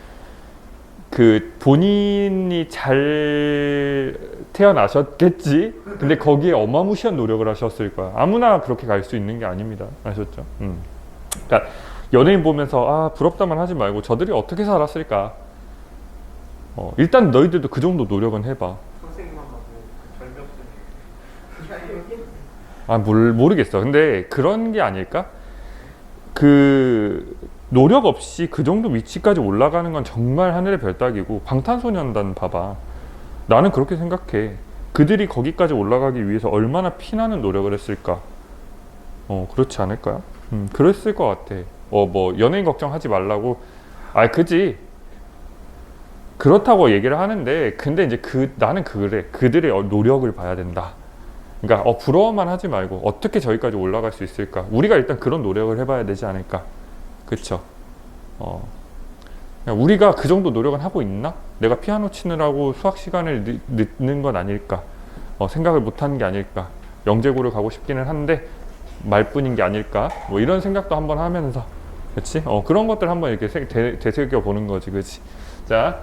Speaker 1: 본인이 잘 태어나셨겠지? 근데 거기에 어마무시한 노력을 하셨을 거야. 아무나 그렇게 갈 수 있는 게 아닙니다. 아셨죠? 그러니까 연예인 보면서 부럽다만 하지 말고 저들이 어떻게 살았을까? 일단 너희들도 그 정도 노력은 해봐.
Speaker 2: 선생님만 봐도 절벽.
Speaker 1: 모르겠어. 근데 그런 게 아닐까? 그 노력 없이 그 정도 위치까지 올라가는 건 정말 하늘의 별 따기고, 방탄소년단 봐봐. 나는 그렇게 생각해. 그들이 거기까지 올라가기 위해서 얼마나 피나는 노력을 했을까. 그렇지 않을까요? 그랬을 것 같아. 뭐 연예인 걱정하지 말라고. 그지. 그렇다고 얘기를 하는데, 근데 이제 나는 그래. 그들의 노력을 봐야 된다. 그러니까 부러워만 하지 말고 어떻게 저기까지 올라갈 수 있을까. 우리가 일단 그런 노력을 해봐야 되지 않을까. 그쵸? 우리가 그 정도 노력은 하고 있나? 내가 피아노 치느라고 수학 시간을 늦는 건 아닐까? 생각을 못하는 게 아닐까? 영재고를 가고 싶기는 한데 말뿐인 게 아닐까? 뭐 이런 생각도 한번 하면서, 그렇지? 그런 것들 한번 이렇게 되새겨 보는 거지, 그렇지? 자,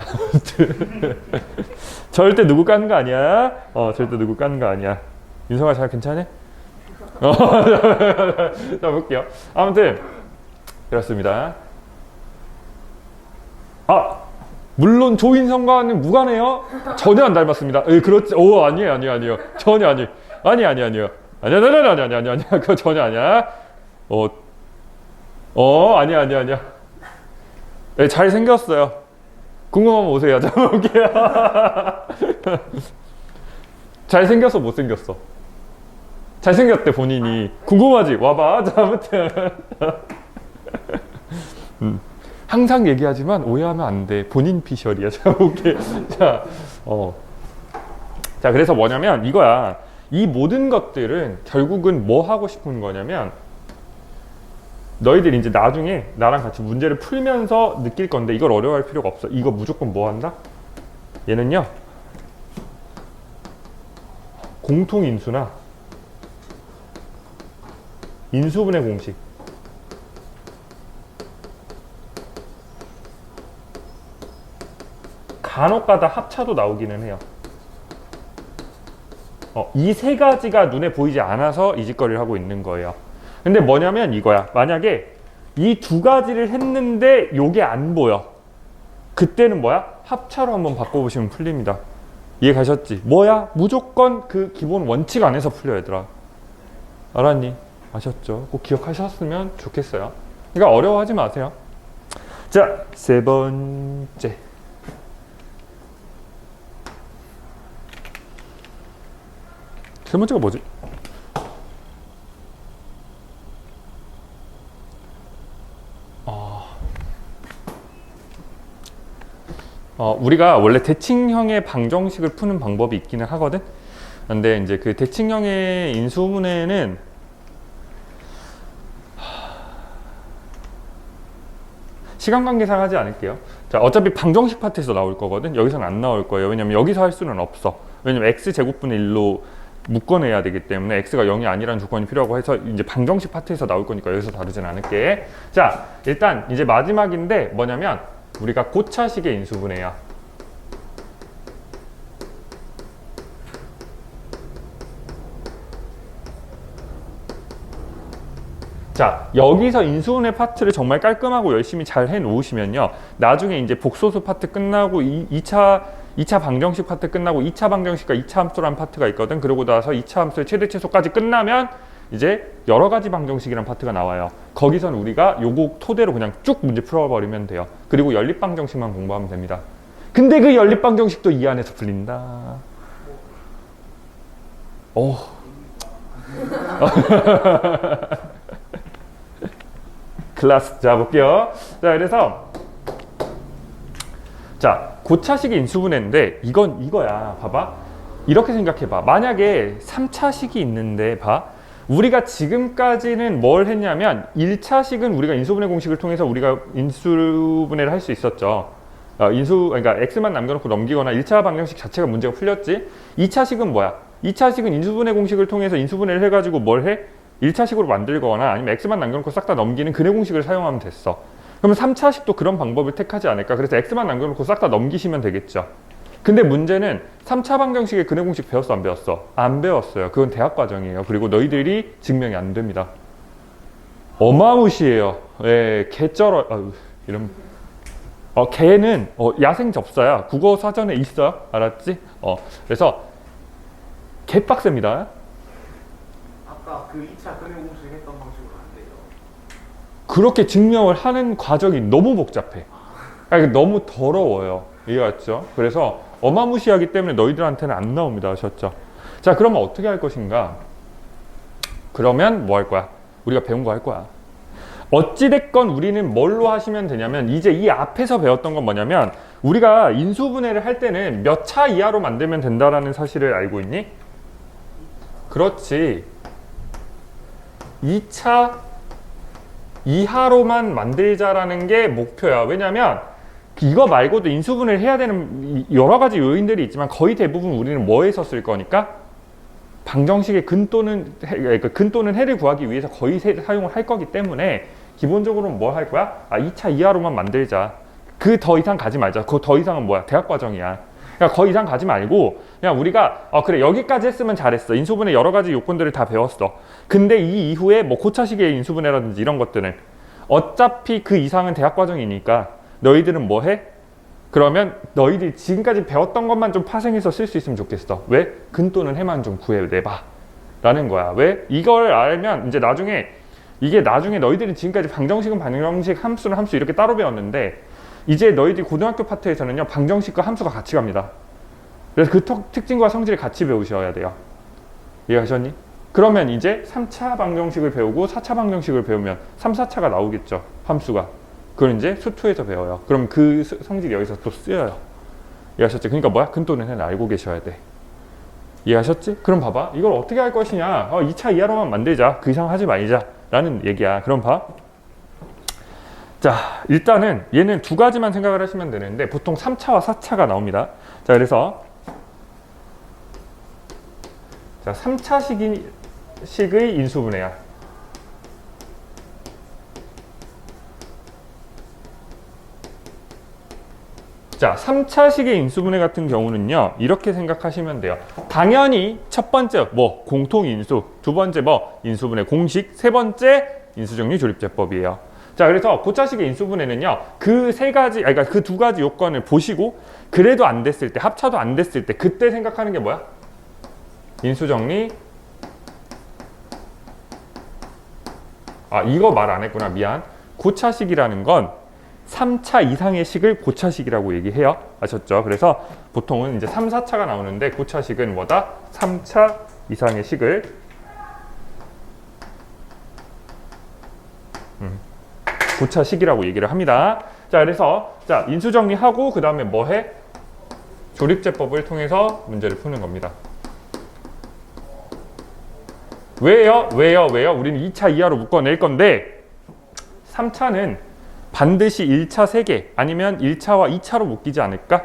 Speaker 1: 절대 누구 까는 거 아니야? 절대 누구 까는 거 아니야. 윤성아 잘 괜찮니? 자, 볼게요. 아무튼 그렇습니다. 물론 조인성과는 무관해요. 전혀 안 닮았습니다. 그렇지. 아니에요. 전혀 아니에요. 아니에요. 아니야. 그거 전혀 아니야. 아니야. 네, 잘 생겼어요. 궁금하면 오세요. 자, 볼게요. 잘 생겼어, 못 생겼어? 잘 생겼대 본인이. 궁금하지? 와봐. 자, 아무튼. 항상 얘기하지만 오해하면 안 돼. 본인 피셜이야. 자, 오케이. 자, 자, 그래서 뭐냐면 이거야. 이 모든 것들은 결국은 뭐 하고 싶은 거냐면, 너희들이 이제 나중에 나랑 같이 문제를 풀면서 느낄 건데, 이걸 어려워할 필요가 없어. 이거 무조건 뭐 한다? 얘는요, 공통인수나 인수분해 공식, 간혹가다 합차도 나오기는 해요. 이 세 가지가 눈에 보이지 않아서 이 짓거리를 하고 있는 거예요. 근데 뭐냐면 이거야. 만약에 이 두 가지를 했는데 요게 안 보여. 그때는 뭐야? 합차로 한번 바꿔보시면 풀립니다. 이해 가셨지? 뭐야? 무조건 그 기본 원칙 안에서 풀려, 얘들아. 알았니? 아셨죠? 꼭 기억하셨으면 좋겠어요. 그러니까 어려워하지 마세요. 자, 세 번째. 세 번째가 뭐지? 우리가 원래 대칭형의 방정식을 푸는 방법이 있기는 하거든. 근데 이제 그 대칭형의 인수분해는 시간 관계상 하지 않을게요. 자, 어차피 방정식 파트에서 나올 거거든. 여기서는 안 나올 거예요. 왜냐면 여기서 할 수는 없어. 왜냐면 x제곱분의 1로 묶어내야 되기 때문에 x가 0이 아니라는 조건이 필요하고 해서 이제 방정식 파트에서 나올 거니까 여기서 다루진 않을게. 자, 일단 이제 마지막인데 뭐냐면 우리가 고차식의 인수분해야. 자, 여기서 인수분해 파트를 정말 깔끔하고 열심히 잘 해놓으시면요, 나중에 이제 복소수 파트 끝나고 2차 방정식 파트 끝나고 2차 방정식과 2차 함수라는 파트가 있거든. 그러고 나서 2차 함수의 최대 최소까지 끝나면 이제 여러 가지 방정식이라는 파트가 나와요. 거기선 우리가 요거 토대로 그냥 쭉 문제 풀어버리면 돼요. 그리고 연립 방정식만 공부하면 됩니다. 근데 그 연립 방정식도 이 안에서 풀린다. 오. 클라스. 자, 볼게요. 자, 그래서 자, 고차식의 인수분해인데 이건 이거야. 봐봐. 이렇게 생각해봐. 만약에 3차식이 있는데 봐. 우리가 지금까지는 뭘 했냐면 1차식은 우리가 인수분해 공식을 통해서 우리가 인수분해를 할 수 있었죠. 그러니까 x만 남겨놓고 넘기거나 1차 방정식 자체가 문제가 풀렸지. 2차식은 뭐야? 2차식은 인수분해 공식을 통해서 인수분해를 해가지고 뭘 해? 1차식으로 만들거나 아니면 x만 남겨놓고 싹 다 넘기는 근해 공식을 사용하면 됐어. 그러면 3차식도 그런 방법을 택하지 않을까? 그래서 x만 남겨놓고 싹 다 넘기시면 되겠죠. 근데 문제는 3차 방정식의 근해 공식 배웠어, 안 배웠어? 안 배웠어요. 그건 대학 과정이에요. 그리고 너희들이 증명이 안 됩니다. 어마무시해요. 예, 개쩔어. 이런. 개는 야생 접사야. 국어 사전에 있어요. 알았지? 그래서 개빡셉니다.
Speaker 2: 아까 그 2차 근해 공식 했던 방식으로 안 돼요.
Speaker 1: 그렇게 증명을 하는 과정이 너무 복잡해. 그러니까 너무 더러워요. 이해갔죠? 그래서 어마무시하기 때문에 너희들한테는 안 나옵니다. 아셨죠? 자, 그러면 어떻게 할 것인가? 그러면 뭐 할 거야? 우리가 배운 거 할 거야. 어찌됐건 우리는 뭘로 하시면 되냐면, 이제 이 앞에서 배웠던 건 뭐냐면, 우리가 인수분해를 할 때는 몇 차 이하로 만들면 된다라는 사실을 알고 있니? 그렇지. 2차 이하로만 만들자라는 게 목표야. 왜냐면 이거 말고도 인수분해를 해야 되는 여러 가지 요인들이 있지만 거의 대부분 우리는 뭐에서 쓸 거니까? 방정식의 근 또는 해를 구하기 위해서 거의 사용을 할 거기 때문에 기본적으로는 뭐 할 거야? 2차 이하로만 만들자. 그 더 이상 가지 말자. 그 더 이상은 뭐야? 대학 과정이야. 그러니까 거의 이상 가지 말고 그냥 우리가 그래 여기까지 했으면 잘했어. 인수분해 여러 가지 요건들을 다 배웠어. 근데 이 이후에 뭐 고차식의 인수분해라든지 이런 것들은 어차피 그 이상은 대학 과정이니까 너희들은 뭐 해? 그러면 너희들이 지금까지 배웠던 것만 좀 파생해서 쓸 수 있으면 좋겠어. 왜? 근 또는 해만 좀 구해내봐 라는 거야. 왜? 이걸 알면 이제 나중에 너희들이 지금까지 방정식은 방정식, 함수는 함수 이렇게 따로 배웠는데 이제 너희들이 고등학교 파트에서는요 방정식과 함수가 같이 갑니다. 그래서 그 특징과 성질을 같이 배우셔야 돼요. 이해하셨니? 그러면 이제 3차 방정식을 배우고 4차 방정식을 배우면 3, 4차가 나오겠죠. 함수가. 그걸 이제 수투에서 배워요. 그럼 그 성질이 여기서 또 쓰여요. 이해하셨지? 그러니까 뭐야? 근 또는 해는 알고 계셔야 돼. 이해하셨지? 그럼 봐봐. 이걸 어떻게 할 것이냐? 2차 이하로만 만들자. 그 이상 하지 말자. 라는 얘기야. 그럼 봐. 자, 일단은 얘는 두 가지만 생각을 하시면 되는데 보통 3차와 4차가 나옵니다. 자, 그래서 자, 3차식의 인수분해야. 자, 3차식의 인수분해 같은 경우는요 이렇게 생각하시면 돼요. 당연히 첫 번째 뭐 공통인수, 두 번째 뭐 인수분해 공식, 세 번째 인수정리 조립제법이에요. 자, 그래서 고차식의 인수분해는요 그 세 가지, 그러니까 그 두 가지 요건을 보시고 그래도 안 됐을 때, 합차도 안 됐을 때 그때 생각하는 게 뭐야? 인수정리. 이거 말 안 했구나. 미안. 고차식이라는 건 3차 이상의 식을 고차식이라고 얘기해요. 아셨죠? 그래서 보통은 이제 3, 4차가 나오는데 고차식은 뭐다? 3차 이상의 식을 고차식이라고 얘기를 합니다. 자, 그래서 자, 인수정리하고 그 다음에 뭐 해? 조립제법을 통해서 문제를 푸는 겁니다. 왜요? 우리는 2차 이하로 묶어낼 건데 3차는 반드시 1차 3개 아니면 1차와 2차로 묶이지 않을까?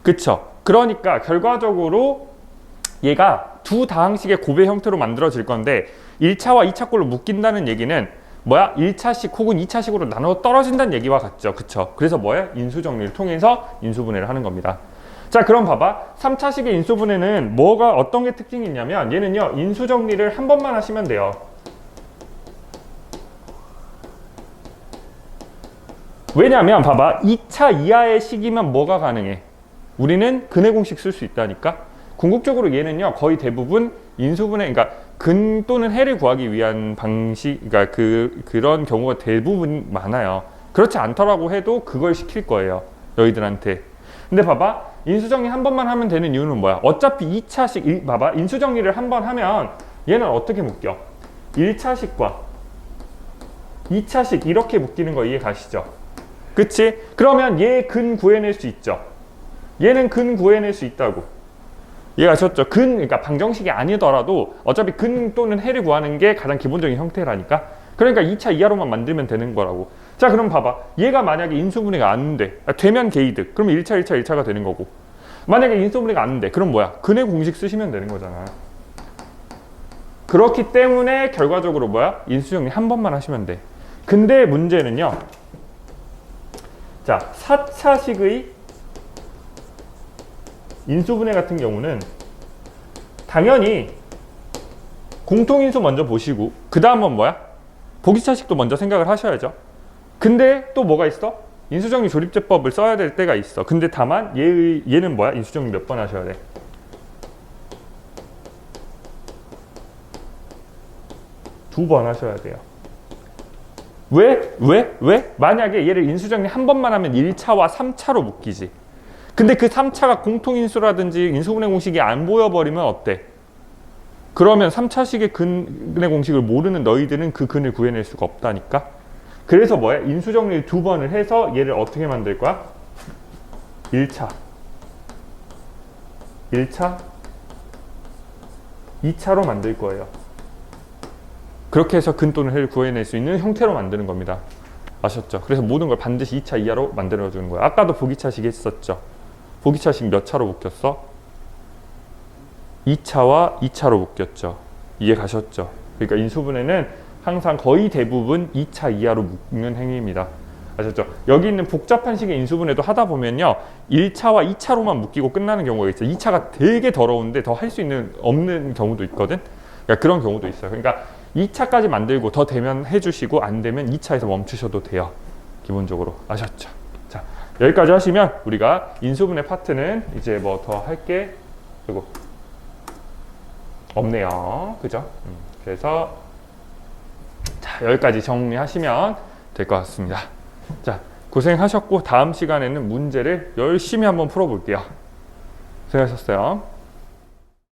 Speaker 1: 그쵸? 그러니까 결과적으로 얘가 두 다항식의 곱의 형태로 만들어질 건데 1차와 2차 꼴로 묶인다는 얘기는 뭐야? 1차식 혹은 2차식으로 나눠 떨어진다는 얘기와 같죠. 그쵸? 그래서 뭐야? 인수정리를 통해서 인수분해를 하는 겁니다. 자, 그럼 봐봐. 3차식의 인수분해는 뭐가 어떤 게 특징이 있냐면 얘는요 인수정리를 한 번만 하시면 돼요. 왜냐면 봐봐. 2차 이하의 식이면 뭐가 가능해? 우리는 근의 공식 쓸 수 있다니까. 궁극적으로 얘는요 거의 대부분 인수분해, 그러니까 근 또는 해를 구하기 위한 방식, 그러니까 그런 경우가 대부분 많아요. 그렇지 않더라고 해도 그걸 시킬 거예요 너희들한테. 근데 봐봐, 인수정리 한 번만 하면 되는 이유는 뭐야? 어차피 2차식, 봐봐, 인수정리를 한 번 하면 얘는 어떻게 묶여? 1차식과 2차식 이렇게 묶이는 거 이해 가시죠? 그치? 그러면 얘 근 구해낼 수 있죠? 얘는 근 구해낼 수 있다고. 이해가셨죠? 그러니까 방정식이 아니더라도 어차피 근 또는 해를 구하는 게 가장 기본적인 형태라니까. 그러니까 2차 이하로만 만들면 되는 거라고. 자, 그럼 봐봐. 얘가 만약에 인수분해가 안 돼. 되면 게이득. 그러면 1차, 1차, 1차가 되는 거고. 만약에 인수분해가 안 돼. 그럼 뭐야? 근의 공식 쓰시면 되는 거잖아. 그렇기 때문에 결과적으로 뭐야? 인수정리 한 번만 하시면 돼. 근데 문제는요. 자, 4차식의 인수분해 같은 경우는 당연히 공통인수 먼저 보시고 그 다음은 뭐야? 보기차식도 먼저 생각을 하셔야죠. 근데 또 뭐가 있어? 인수정리 조립제법을 써야 될 때가 있어. 근데 다만 얘는 뭐야? 인수정리 몇 번 하셔야 돼? 두 번 하셔야 돼요. 왜? 만약에 얘를 인수정리 한 번만 하면 1차와 3차로 묶이지. 근데 그 3차가 공통인수라든지 인수분해 공식이 안 보여버리면 어때? 그러면 3차식의 근의 공식을 모르는 너희들은 그 근을 구해낼 수가 없다니까? 그래서 뭐야? 인수정리를 2번을 해서 얘를 어떻게 만들 거야? 1차, 2차로 만들 거예요. 그렇게 해서 근 또는 해를 구해낼 수 있는 형태로 만드는 겁니다. 아셨죠? 그래서 모든 걸 반드시 2차 이하로 만들어주는 거예요. 아까도 보기차식 했었죠. 보기차식 몇 차로 묶였어? 2차와 2차로 묶였죠. 이해 가셨죠? 그러니까 인수분해는 항상 거의 대부분 2차 이하로 묶는 행위입니다. 아셨죠? 여기 있는 복잡한 식의 인수분해도 하다 보면요, 1차와 2차로만 묶이고 끝나는 경우가 있어요. 2차가 되게 더러운데 더 할 수 있는 없는 경우도 있거든. 그러니까 그런 경우도 있어요. 그러니까 2차까지 만들고 더 되면 해주시고 안 되면 2차에서 멈추셔도 돼요. 기본적으로 아셨죠? 자, 여기까지 하시면 우리가 인수분해 파트는 이제 뭐 더 할 게 그리고 없네요. 그죠? 그래서 자, 여기까지 정리하시면 될 것 같습니다. 자, 고생하셨고 다음 시간에는 문제를 열심히 한번 풀어볼게요. 고생하셨어요.